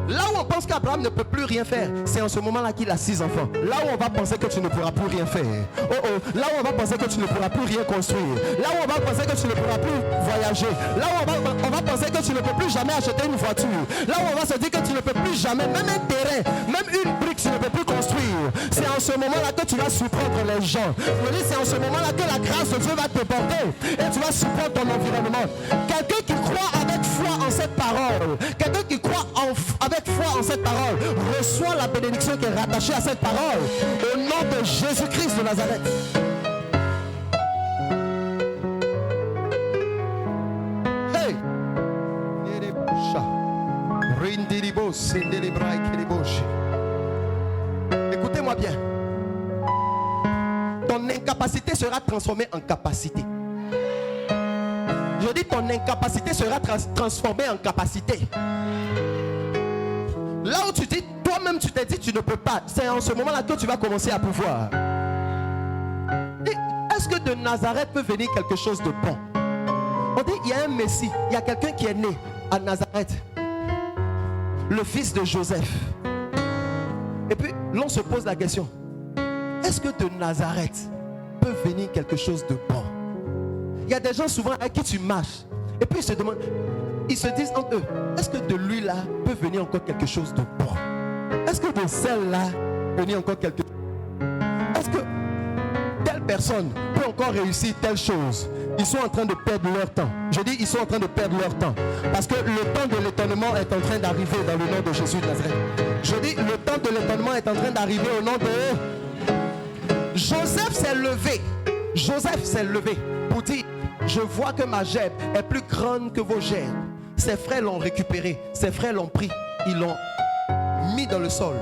[SPEAKER 1] là où on pense qu'Abraham ne peut plus rien faire, c'est en ce moment-là qu'il a 6 enfants. Là où on va penser que tu ne pourras plus rien faire. Là où on va penser que tu ne pourras plus rien construire. Là où on va penser que tu ne pourras plus voyager. Là où on va penser que tu ne peux plus jamais acheter une voiture. Là où on va se dire que tu ne peux plus jamais, même un terrain, même une brique, tu ne peux plus construire. C'est en ce moment-là que tu vas surprendre les gens. C'est en ce moment-là que la grâce de Dieu va te porter et tu vas surprendre ton environnement. Quelqu'un qui croit avec foi en cette parole, quelqu'un qui croit avec foi en cette parole, reçoit la bénédiction qui est rattachée à cette parole au nom de Jésus-Christ de Nazareth. Hey! Écoutez-moi bien. Ton incapacité sera transformée en capacité. Je dis ton incapacité sera transformée en capacité. Là où tu dis, toi-même tu t'es dit tu ne peux pas, c'est en ce moment-là que tu vas commencer à pouvoir. Est-ce que de Nazareth peut venir quelque chose de bon? On dit il y a un Messie, il y a quelqu'un qui est né à Nazareth, le fils de Joseph. Et puis l'on se pose la question, est-ce que de Nazareth peut venir quelque chose de bon? Il y a des gens souvent avec qui tu marches et puis ils se demandent, ils se disent entre eux, est-ce que de lui là peut venir encore quelque chose de bon? Est-ce que de celle-là peut venir encore quelque chose? Est-ce que telle personne peut encore réussir telle chose? Ils sont en train de perdre leur temps. Je dis, ils sont en train de perdre leur temps. Parce que le temps de l'étonnement est en train d'arriver dans le nom de Jésus de Nazareth. Je dis, le temps de l'étonnement est en train d'arriver au nom de... Joseph s'est levé. Joseph s'est levé pour dire, je vois que ma gerbes est plus grande que vos gerbes. Ses frères l'ont récupéré. Ses frères l'ont pris. Ils l'ont mis dans le sol.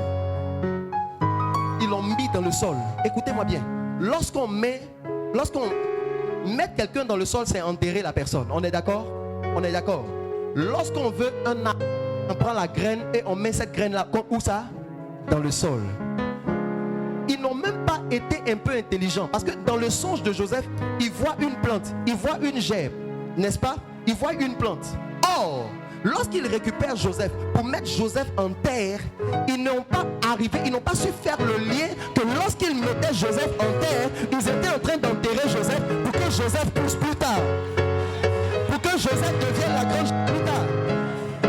[SPEAKER 1] Ils l'ont mis dans le sol. Écoutez-moi bien. Lorsqu'on met quelqu'un dans le sol, c'est enterrer la personne. On est d'accord? On est d'accord. Lorsqu'on veut un arbre, on prend la graine et on met cette graine-là. Où ça? Dans le sol. Ils n'ont même pas été un peu intelligents. Parce que dans le songe de Joseph, il voit une plante, il voit une gerbe. N'est-ce pas? Il voit une plante. Or, lorsqu'ils récupèrent Joseph pour mettre Joseph en terre, ils n'ont pas su faire le lien que lorsqu'ils mettaient Joseph en terre, ils étaient en train d'enterrer Joseph pour que Joseph pousse plus tard. Pour que Joseph devienne la grande plus tard.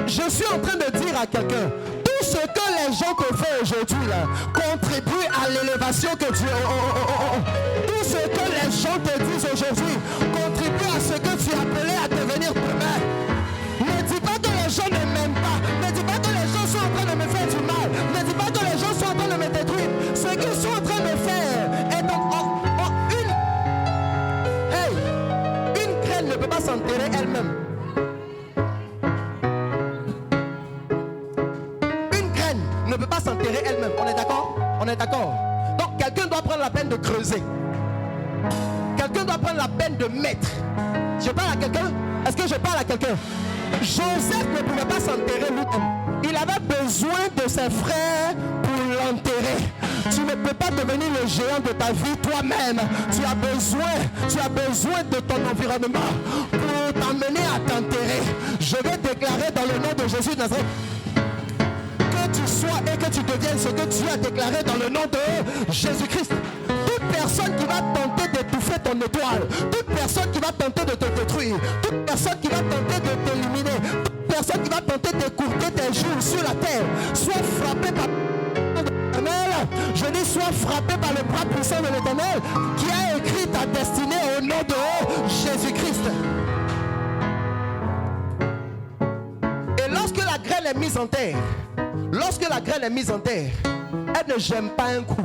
[SPEAKER 1] Je suis en train de dire à quelqu'un, tout ce que les gens te font aujourd'hui là, contribue à l'élévation que Dieu... Tout ce que les gens te disent aujourd'hui, contribue à ce que tu es appelé à devenir demain. Ne dis pas que les gens ne m'aiment pas. Ne dis pas que les gens sont en train de me faire du mal. Ne dis pas que les gens sont en train de me détruire. Ce qu'ils sont en train de faire est une graine ne peut pas s'enterrer elle-même. Une graine ne peut pas s'enterrer elle-même. On est d'accord? On est d'accord. Donc quelqu'un doit prendre la peine de creuser. Quelqu'un doit prendre la peine de mettre. Je parle à quelqu'un? Est-ce que je parle à quelqu'un? Joseph ne pouvait pas s'enterrer lui-même. Il avait besoin de ses frères pour l'enterrer. Tu ne peux pas devenir le géant de ta vie toi-même. Tu as besoin de ton environnement pour t'amener à t'enterrer. Je vais déclarer dans le nom de Jésus de Nazareth que tu sois et que tu deviennes ce que tu as déclaré dans le nom de Jésus-Christ. Toute personne qui va tenter d'étouffer ton étoile, toute personne qui va tenter de te détruire, toute personne qui va tenter de t'éliminer, toute personne qui va tenter d'écourter tes jours sur la terre, soit frappée par l'Éternel. Je dis soit frappée par le bras puissant de l'Éternel qui a écrit ta destinée au nom de Jésus-Christ. Et lorsque la graine est mise en terre, elle ne gêne pas un coup.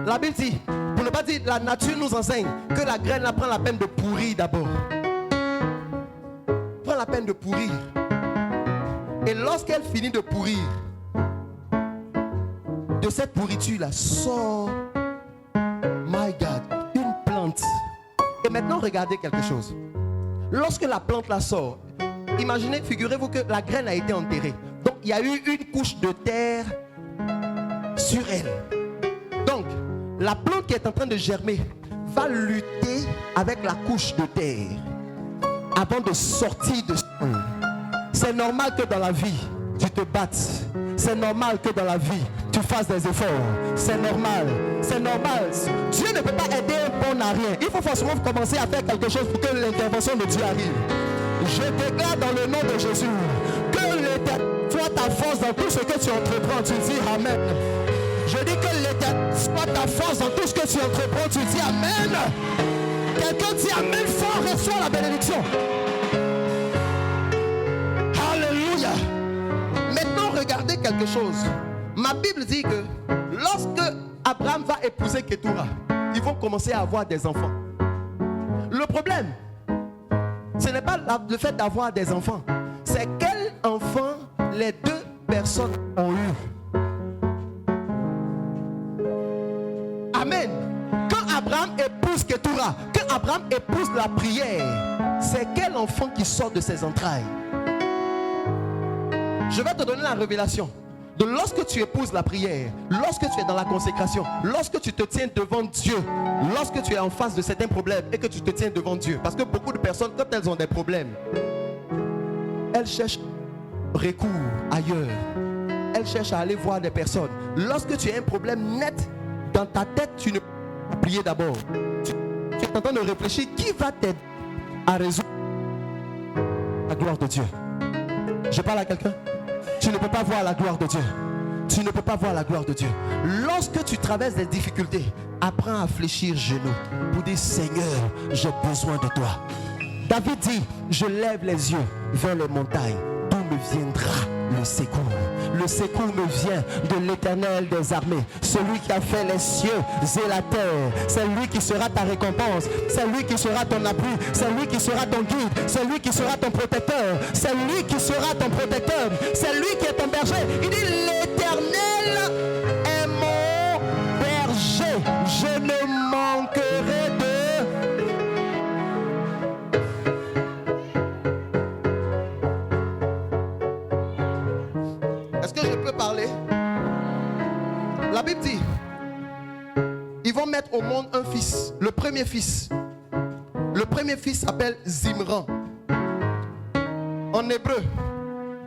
[SPEAKER 1] La Bible dit, pour ne pas dire, la nature nous enseigne que la graine prend la peine de pourrir d'abord. Prend la peine de pourrir. Et lorsqu'elle finit de pourrir, de cette pourriture-là sort, my God, une plante. Et maintenant, regardez quelque chose. Lorsque la plante là sort, imaginez, figurez-vous que la graine a été enterrée. Donc, il y a eu une couche de terre sur elle. Donc, la plante qui est en train de germer va lutter avec la couche de terre avant de sortir de sol. C'est normal que dans la vie, tu te battes. C'est normal que dans la vie, tu fasses des efforts. C'est normal. C'est normal. Dieu ne peut pas aider un bon à rien. Il faut forcément commencer à faire quelque chose pour que l'intervention de Dieu arrive. Je déclare dans le nom de Jésus que l'Éternel soit ta force dans tout ce que tu entreprends. Tu dis Amen. Je dis que l'Éternel soit ta force dans tout ce que tu entreprends. Tu dis Amen. Quelqu'un dit Amen fort, reçois la bénédiction. Alléluia. Maintenant, regardez quelque chose. Ma Bible dit que lorsque Abraham va épouser Ketura, ils vont commencer à avoir des enfants. Le problème, ce n'est pas le fait d'avoir des enfants, c'est quel enfant les deux personnes ont eu. Amen. Quand Abraham épouse Ketura, quand Abraham épouse la prière, c'est quel enfant qui sort de ses entrailles. Je vais te donner la révélation de lorsque tu épouses la prière, lorsque tu es dans la consécration, lorsque tu te tiens devant Dieu, lorsque tu es en face de certains problèmes et que tu te tiens devant Dieu. Parce que beaucoup de personnes, quand elles ont des problèmes, elles cherchent recours ailleurs. elle cherche à aller voir des personnes. Lorsque tu as un problème net dans ta tête, tu ne peux pas prier d'abord. Tu es en train de réfléchir, qui va t'aider à résoudre la gloire de Dieu? Je parle à quelqu'un? Tu ne peux pas voir la gloire de Dieu. Tu ne peux pas voir la gloire de Dieu. Lorsque tu traverses des difficultés, apprends à fléchir genoux pour dire Seigneur, j'ai besoin de toi. David dit, je lève les yeux vers les montagnes, d'où me viendra le secours. Le secours me vient de l'Éternel des armées, celui qui a fait les cieux et la terre. C'est lui qui sera ta récompense, c'est lui qui sera ton appui, c'est lui qui sera ton guide, c'est lui qui sera ton protecteur, c'est lui qui sera ton protecteur, c'est lui qui est ton berger. Il dit l'Éternel est mon berger, je ne manquerai de... Est-ce que je peux parler? La Bible dit, ils vont mettre au monde un fils, le premier fils. Le premier fils s'appelle Zimran. En hébreu,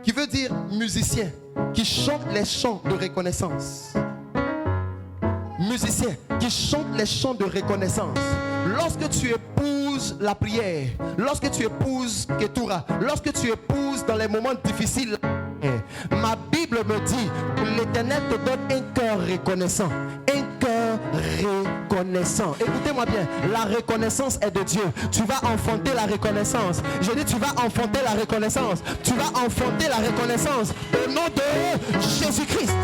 [SPEAKER 1] qui veut dire musicien, qui chante les chants de reconnaissance. Musicien, qui chante les chants de reconnaissance. Lorsque tu épouses la prière, lorsque tu épouses Ketura, lorsque tu épouses dans les moments difficiles, ma Bible me dit que l'Éternel te donne un cœur reconnaissant. Un cœur reconnaissant. Écoutez-moi bien, la reconnaissance est de Dieu. Tu vas enfanter la reconnaissance. Je dis tu vas enfanter la reconnaissance. Tu vas enfanter la reconnaissance au nom de Jésus-Christ.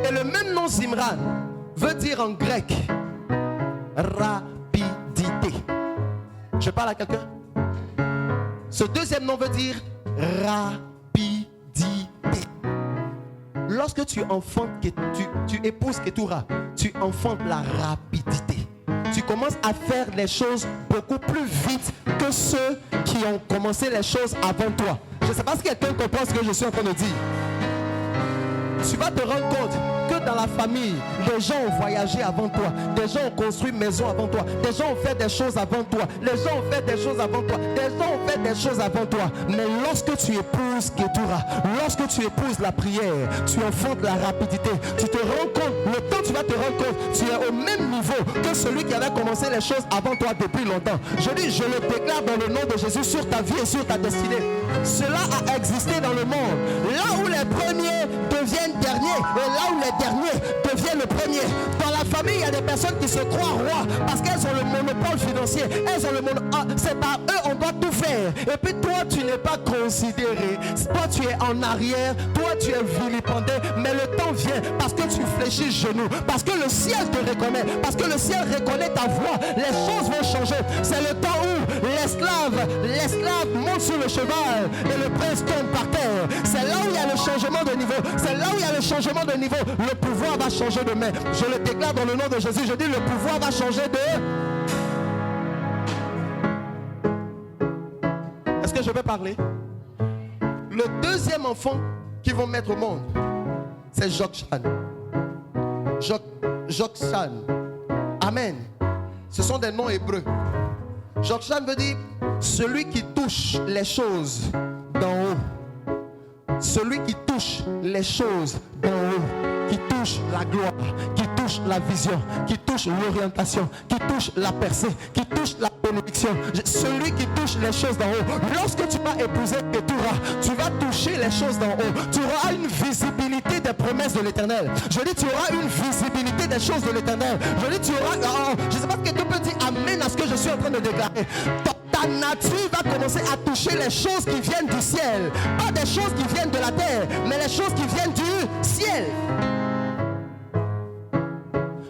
[SPEAKER 1] Et le même nom Zimran veut dire en grec rapidité. Je parle à quelqu'un? Ce deuxième nom veut dire rapidité. Lorsque tu enfantes, tu épouses Ketura, tu enfantes la rapidité. Tu commences à faire les choses beaucoup plus vite que ceux qui ont commencé les choses avant toi. Je ne sais pas si quelqu'un comprend ce que je suis en train de dire. Tu vas te rendre compte que dans la famille, des gens ont voyagé avant toi, des gens ont construit une maison avant toi, des gens ont fait des choses avant toi, les gens ont fait des choses avant toi, des gens ont fait des choses avant toi. Mais lorsque tu épouses Ketura, lorsque tu épouses la prière, tu enfantes la rapidité. Tu te rends compte, le temps tu vas te rendre compte, tu es au même niveau que celui qui avait commencé les choses avant toi depuis longtemps. Je dis, je le déclare dans le nom de Jésus sur ta vie et sur ta destinée. Cela a existé dans le monde. Là où les premiers deviennent derniers et là où les derniers deviennent le premier. Dans la famille, il y a des personnes qui se croient rois parce qu'elles ont le monopole financier. Elles ont le monopole. C'est par eux, on doit tout faire. Et puis toi, tu n'es pas considéré. Toi, tu es en arrière. Toi, tu es vilipendé. Mais le temps vient parce que tu fléchis genoux. Parce que le ciel te reconnaît. Parce que le ciel reconnaît ta voix. Les choses vont changer. C'est le temps où l'esclave monte sur le cheval et le prince tombe par terre. C'est là où il y a le changement de niveau. C'est là où il y a le changement de niveau. Le pouvoir va changer de main. Je le déclare dans le nom de Jésus. Je dis le pouvoir va changer de... Est-ce que je peux parler? Le deuxième enfant qu'ils vont mettre au monde, c'est Jokshan. Jokshan. Amen. Ce sont des noms hébreux. Jokshan veut dire celui qui touche les choses d'en haut. Celui qui touche les choses d'en haut, qui touche la gloire, qui touche la vision, qui touche l'orientation, qui touche la percée, qui touche la bénédiction. Celui qui touche les choses d'en haut. Lorsque tu vas épouser Ketura, tu vas toucher les choses d'en haut. Tu auras une visibilité des promesses de l'Éternel. Je dis, tu auras une visibilité des choses de l'Éternel. Je dis, tu auras... je ne sais pas ce que tu peux dire amen à ce que je suis en train de déclarer. Ta nature va commencer à toucher les choses qui viennent du ciel. Pas des choses qui viennent de la terre, mais les choses qui viennent du ciel.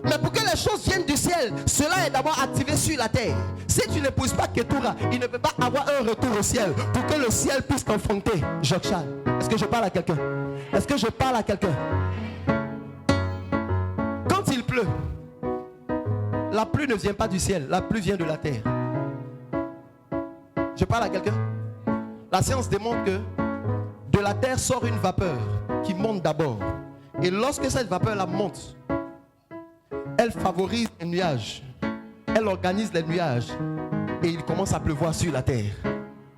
[SPEAKER 1] Mais pour que les choses viennent du ciel, cela est d'abord activé sur la terre. Si tu n'épouses pas Ketura, il ne peut pas avoir un retour au ciel pour que le ciel puisse t'enfanter. Jokshan. Est-ce que je parle à quelqu'un? Est-ce que je parle à quelqu'un? Quand il pleut, la pluie ne vient pas du ciel, la pluie vient de la terre. Je parle à quelqu'un? La science démontre que de la terre sort une vapeur qui monte d'abord. Et lorsque cette vapeur-là monte, elle favorise les nuages. Elle organise les nuages. Et il commence à pleuvoir sur la terre.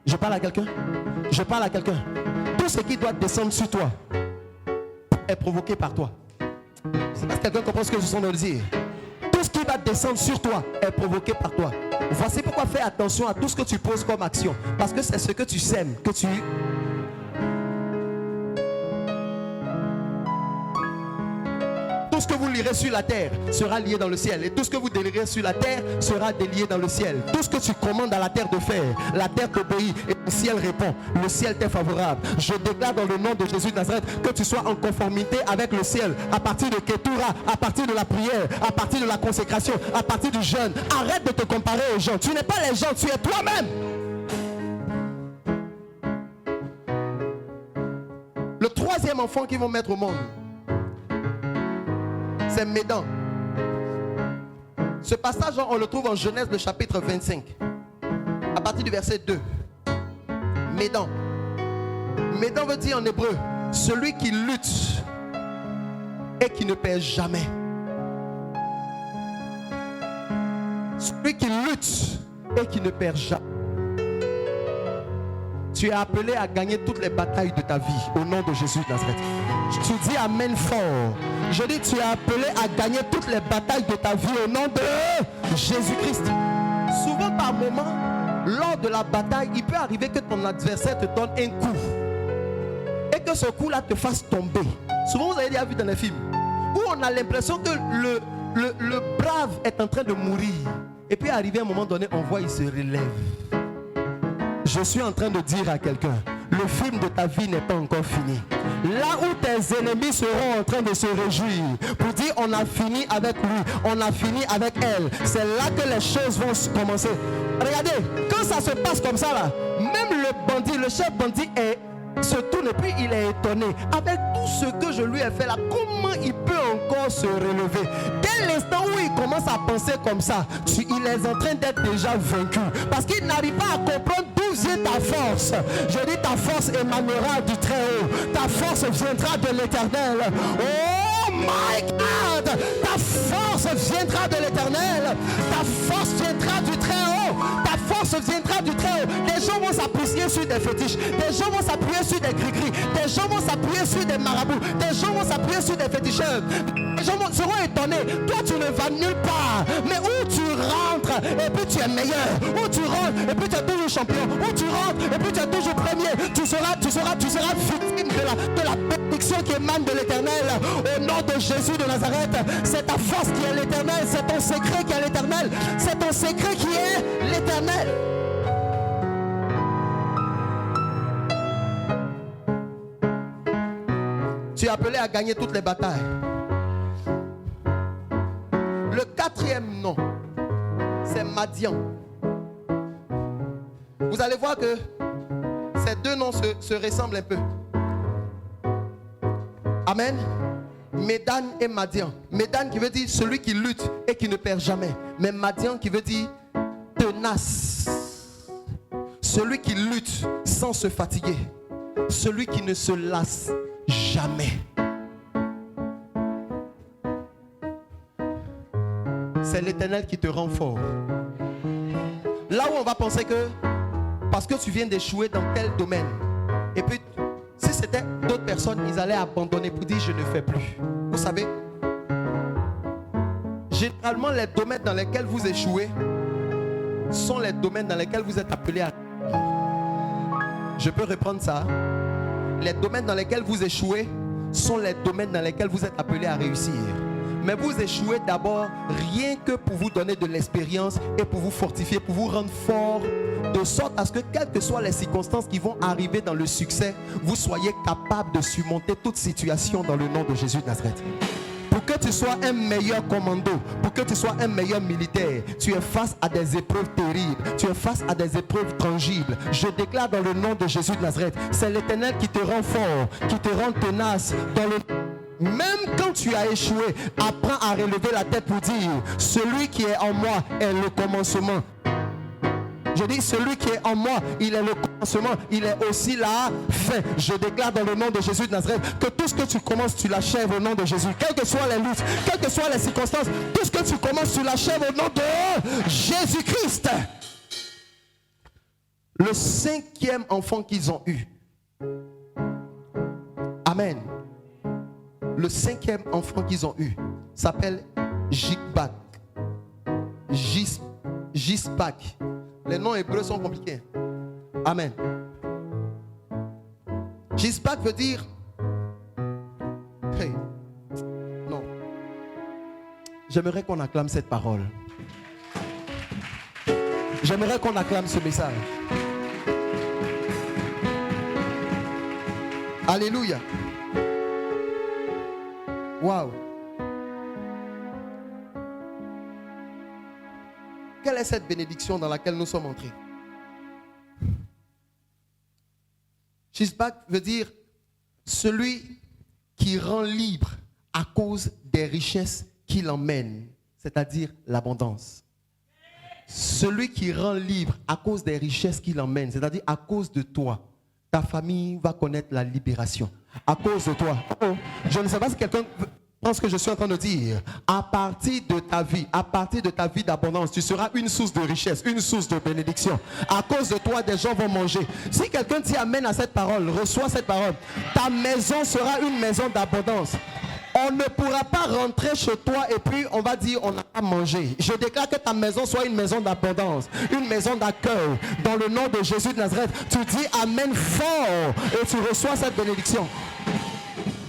[SPEAKER 1] Je parle à quelqu'un? Je parle à quelqu'un? tout ce qui doit descendre sur toi est provoqué par toi. Je ne sais pas si quelqu'un comprend ce que je suis en train de dire. Tout ce qui va descendre sur toi est provoqué par toi. Voici pourquoi fais attention à tout ce que tu poses comme action. Parce que c'est ce que tu sèmes, que tu... Tout ce que vous lirez sur la terre sera lié dans le ciel. Et tout ce que vous délirez sur la terre sera délié dans le ciel. Tout ce que tu commandes à la terre de faire, la terre t'obéit et le ciel répond. Le ciel t'est favorable. Je déclare dans le nom de Jésus de Nazareth que tu sois en conformité avec le ciel. À partir de Ketura, à partir de la prière, à partir de la consécration, à partir du jeûne. Arrête de te comparer aux gens. Tu n'es pas les gens, tu es toi-même. Le troisième enfant qu'ils vont mettre au monde, c'est Médan. Ce passage, on le trouve en Genèse, le chapitre 25, à partir du verset 2. Médan. Médan veut dire en hébreu, celui qui lutte et qui ne perd jamais. Celui qui lutte et qui ne perd jamais. Tu es appelé à gagner toutes les batailles de ta vie au nom de Jésus de Nazareth. Tu dis amen fort. Je dis tu es appelé à gagner toutes les batailles de ta vie au nom de Jésus-Christ. Souvent par moment, lors de la bataille, il peut arriver que ton adversaire te donne un coup et que ce coup-là te fasse tomber. Souvent vous avez déjà vu dans les films où on a l'impression que le brave est en train de mourir. Et puis arrivé à un moment donné, on voit il se relève. Je suis en train de dire à quelqu'un, le film de ta vie n'est pas encore fini. Là où tes ennemis seront en train de se réjouir pour dire on a fini avec lui, on a fini avec elle, c'est là que les choses vont commencer. Regardez, quand ça se passe comme ça là, même le bandit, le chef bandit se tourne et puis il est étonné. Avec tout ce que je lui ai fait là, comment il peut encore se relever? Dès l'instant où il commence à penser comme ça, il est en train d'être déjà vaincu. Parce qu'il n'arrive pas à comprendre d'où vient ta force. Je dis ta force émanera du Très-Haut. Ta force viendra de l'Éternel. Oh my God! Ta force viendra de l'Éternel. Ta force viendra du Très-Haut. Ta force viendra du Très-Haut. Les gens vont s'appuyer sur des fétiches. Des gens vont s'appuyer sur des gris-gris. Des gens vont s'appuyer sur des marabouts. Des gens vont s'appuyer sur des féticheurs. Les gens seront étonnés. Toi, tu ne vas nulle part. Mais où tu rentres et puis tu es meilleur. Où tu rentres et puis tu es toujours champion. Où tu rentres et puis tu es toujours premier. Tu seras victime de la bénédiction qui émane de l'Éternel. Au nom de Jésus de Nazareth, c'est ta force qui est l'Éternel. C'est ton secret qui est l'Éternel. C'est ton secret qui est l'Éternel. Tu es appelé à gagner toutes les batailles. Le quatrième nom, c'est Madian. Vous allez voir que ces deux noms se ressemblent un peu. Amen. Médan et Madian. Médan qui veut dire celui qui lutte et qui ne perd jamais. Mais Madian qui veut dire tenace. Celui qui lutte sans se fatiguer. Celui qui ne se lasse jamais. C'est l'Éternel qui te rend fort. Là où on va penser que parce que tu viens d'échouer dans tel domaine, et puis si c'était d'autres personnes, ils allaient abandonner pour dire je ne fais plus. Vous savez, généralement les domaines dans lesquels vous échouez sont les domaines dans lesquels vous êtes appelés à... Je peux reprendre ça. Les domaines dans lesquels vous échouez sont les domaines dans lesquels vous êtes appelés à réussir. Mais vous échouez d'abord rien que pour vous donner de l'expérience et pour vous fortifier, pour vous rendre fort, de sorte à ce que quelles que soient les circonstances qui vont arriver dans le succès, vous soyez capable de surmonter toute situation dans le nom de Jésus de Nazareth. Pour que tu sois un meilleur commando, pour que tu sois un meilleur militaire, tu es face à des épreuves terribles, tu es face à des épreuves tangibles. Je déclare dans le nom de Jésus de Nazareth, c'est l'Éternel qui te rend fort, qui te rend tenace. Même quand tu as échoué, apprends à relever la tête pour dire, celui qui est en moi est le commencement. Je dis, celui qui est en moi, il est le commencement, il est aussi la fin. Je déclare dans le nom de Jésus de Nazareth que tout ce que tu commences, tu l'achèves au nom de Jésus. Quelles que soient les luttes, quelles que soient les circonstances, tout ce que tu commences, tu l'achèves au nom de Jésus-Christ. Le cinquième enfant qu'ils ont eu, Amen. Le 5e enfant qu'ils ont eu s'appelle Jikbak. Jisbak. Les noms hébreux sont compliqués. Amen. Jisbak veut dire... Hey. Non. J'aimerais qu'on acclame cette parole. J'aimerais qu'on acclame ce message. Alléluia. Waouh. Quelle est cette bénédiction dans laquelle nous sommes entrés? Shishbak veut dire celui qui rend libre à cause des richesses qu'il emmène, c'est-à-dire l'abondance. Celui qui rend libre à cause des richesses qu'il emmène, c'est-à-dire à cause de toi, ta famille va connaître la libération. À cause de toi. Oh, je ne sais pas si quelqu'un pense ce que je suis en train de dire. À partir de ta vie d'abondance, tu seras une source de richesse, une source de bénédiction. À cause de toi, des gens vont manger. Si quelqu'un t'y amène à cette parole, reçois cette parole. Ta maison sera une maison d'abondance. On ne pourra pas rentrer chez toi et puis on va dire on n'a pas mangé. Je déclare que ta maison soit une maison d'abondance, une maison d'accueil. Dans le nom de Jésus de Nazareth, tu dis amen fort et tu reçois cette bénédiction.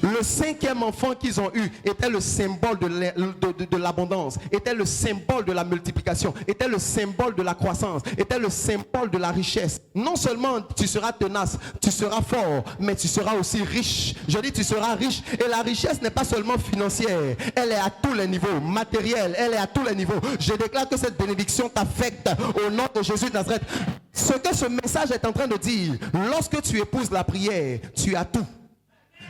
[SPEAKER 1] Le 5e enfant qu'ils ont eu était le symbole de l'abondance, était le symbole de la multiplication, était le symbole de la croissance, était le symbole de la richesse. Non seulement tu seras tenace, tu seras fort, mais tu seras aussi riche. Je dis tu seras riche. Et la richesse n'est pas seulement financière, elle est à tous les niveaux, matérielle, elle est à tous les niveaux. Je déclare que cette bénédiction t'affecte au nom de Jésus de Nazareth. Ce que ce message est en train de dire, lorsque tu épouses la prière, tu as tout.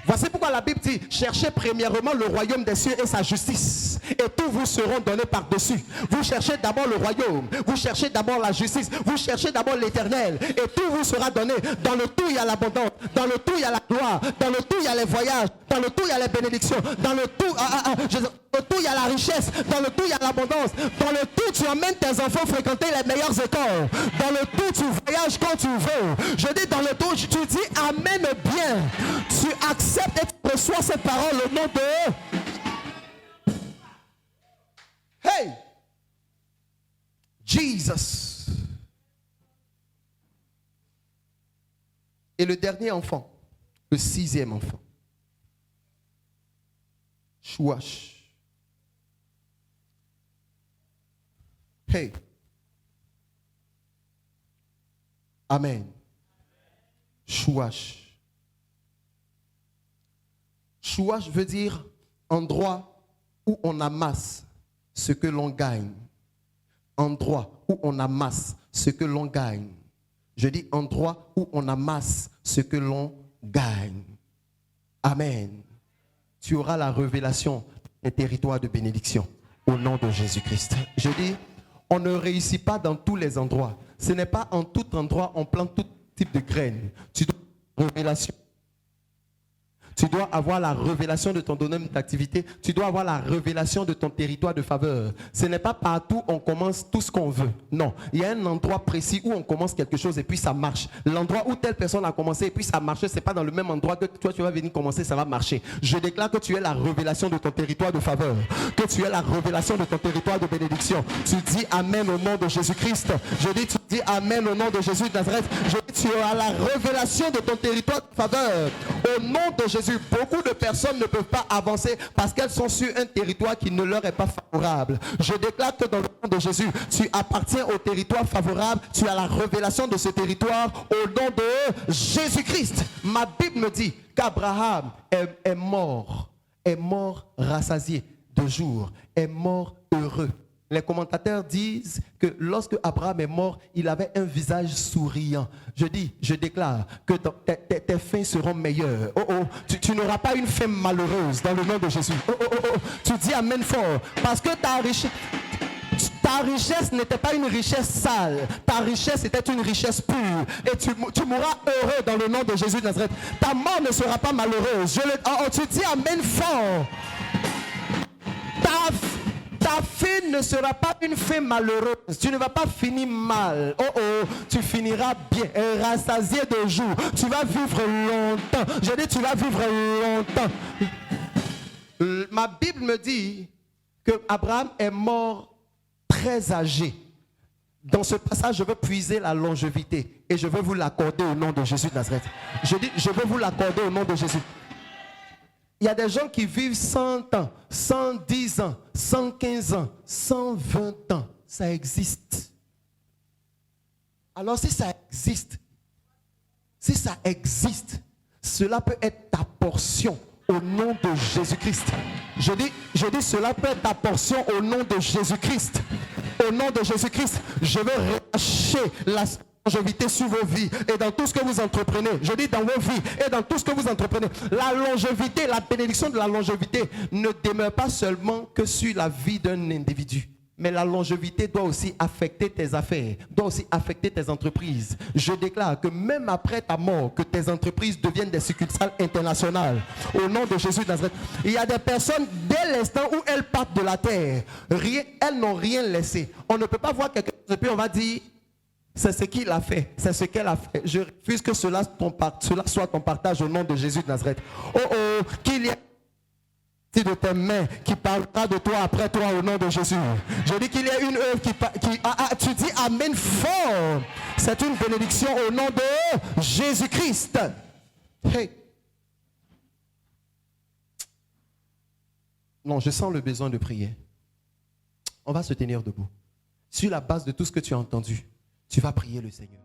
[SPEAKER 1] Voici pourquoi la Bible dit, cherchez premièrement le royaume des cieux et sa justice, et tout vous seront donnés par-dessus. Vous cherchez d'abord le royaume, vous cherchez d'abord la justice, vous cherchez d'abord l'éternel, et tout vous sera donné. Dans le tout, il y a l'abondance, dans le tout, il y a la gloire, dans le tout, il y a les voyages, dans le tout, il y a les bénédictions, dans le tout, dans le tout, il y a la richesse, dans le tout, il y a l'abondance, dans le tout, tu emmènes tes enfants fréquenter les meilleures écoles, dans le tout, tu voyages quand tu veux. Je dis dans le tout, tu dis amen bien, tu acceptes et tu reçois cette parole au nom de... Hey! Jesus. Et le dernier enfant, le 6e enfant, Chouach. Hey. Amen. Chouach. Chouach veut dire endroit où on amasse ce que l'on gagne. Endroit où on amasse ce que l'on gagne. Je dis endroit où on amasse ce que l'on gagne. Amen. Tu auras la révélation des territoires de bénédiction au nom de Jésus-Christ. Je dis, on ne réussit pas dans tous les endroits. Ce n'est pas en tout endroit on plante tout type de graines. Tu dois avoir la révélation. Tu dois avoir la révélation de ton domaine d'activité. Tu dois avoir la révélation de ton territoire de faveur. Ce n'est pas partout on commence tout ce qu'on veut. Non, il y a un endroit précis où on commence quelque chose et puis ça marche. L'endroit où telle personne a commencé et puis ça marche, c'est pas dans le même endroit que toi tu vas venir commencer, ça va marcher. Je déclare que tu es la révélation de ton territoire de faveur, que tu es la révélation de ton territoire de bénédiction. Tu dis amen au nom de Jésus-Christ. Je dis, tu dis amen au nom de Jésus de Nazareth. Je dis, tu as la révélation de ton territoire de faveur au nom de Jésus. Beaucoup de personnes ne peuvent pas avancer parce qu'elles sont sur un territoire qui ne leur est pas favorable. Je déclare que dans le nom de Jésus, tu appartiens au territoire favorable, tu as la révélation de ce territoire au nom de Jésus-Christ. Ma Bible me dit qu'Abraham est mort rassasié de jour, est mort heureux. Les commentateurs disent que lorsque Abraham est mort, il avait un visage souriant. Je déclare que tes fins seront meilleures. Tu n'auras pas une fin malheureuse dans le nom de Jésus. Tu dis amen fort. Parce que ta richesse n'était pas une richesse sale. Ta richesse était une richesse pure. Et tu mourras heureux dans le nom de Jésus de Nazareth. Ta mort ne sera pas malheureuse. Tu dis amen fort. Ta fin ne sera pas une fin malheureuse. Tu ne vas pas finir mal. Oh oh, tu finiras bien, rassasié de jour. Tu vas vivre longtemps. Je dis, tu vas vivre longtemps. Ma Bible me dit que Abraham est mort très âgé. Dans ce passage, je veux puiser la longévité et je veux vous l'accorder au nom de Jésus de Nazareth. Je dis, je veux vous l'accorder au nom de Jésus. Il y a des gens qui vivent 100 ans, 110 ans, 115 ans, 120 ans. Ça existe. Alors si ça existe, cela peut être ta portion au nom de Jésus-Christ. Je dis, cela peut être ta portion au nom de Jésus-Christ. Au nom de Jésus-Christ, je veux relâcher la longévité sur vos vies et dans tout ce que vous entreprenez. Je dis dans vos vies et dans tout ce que vous entreprenez. La longévité, la bénédiction de la longévité ne demeure pas seulement que sur la vie d'un individu. Mais la longévité doit aussi affecter tes affaires, doit aussi affecter tes entreprises. Je déclare que même après ta mort, que tes entreprises deviennent des succursales internationales. Au nom de Jésus de Nazareth. Il y a des personnes, dès l'instant où elles partent de la terre, elles n'ont rien laissé. On ne peut pas voir quelqu'un et puis on va dire, c'est ce qu'il a fait, c'est ce qu'elle a fait. Je refuse que cela soit ton partage au nom de Jésus de Nazareth. Oh oh, qu'il y ait de tes mains qui parlera de toi après toi au nom de Jésus. Je dis qu'il y a une œuvre tu dis amen fort. C'est une bénédiction au nom de Jésus-Christ. Hey. Non, je sens le besoin de prier. On va se tenir debout. Sur la base de tout ce que tu as entendu, tu vas prier le Seigneur.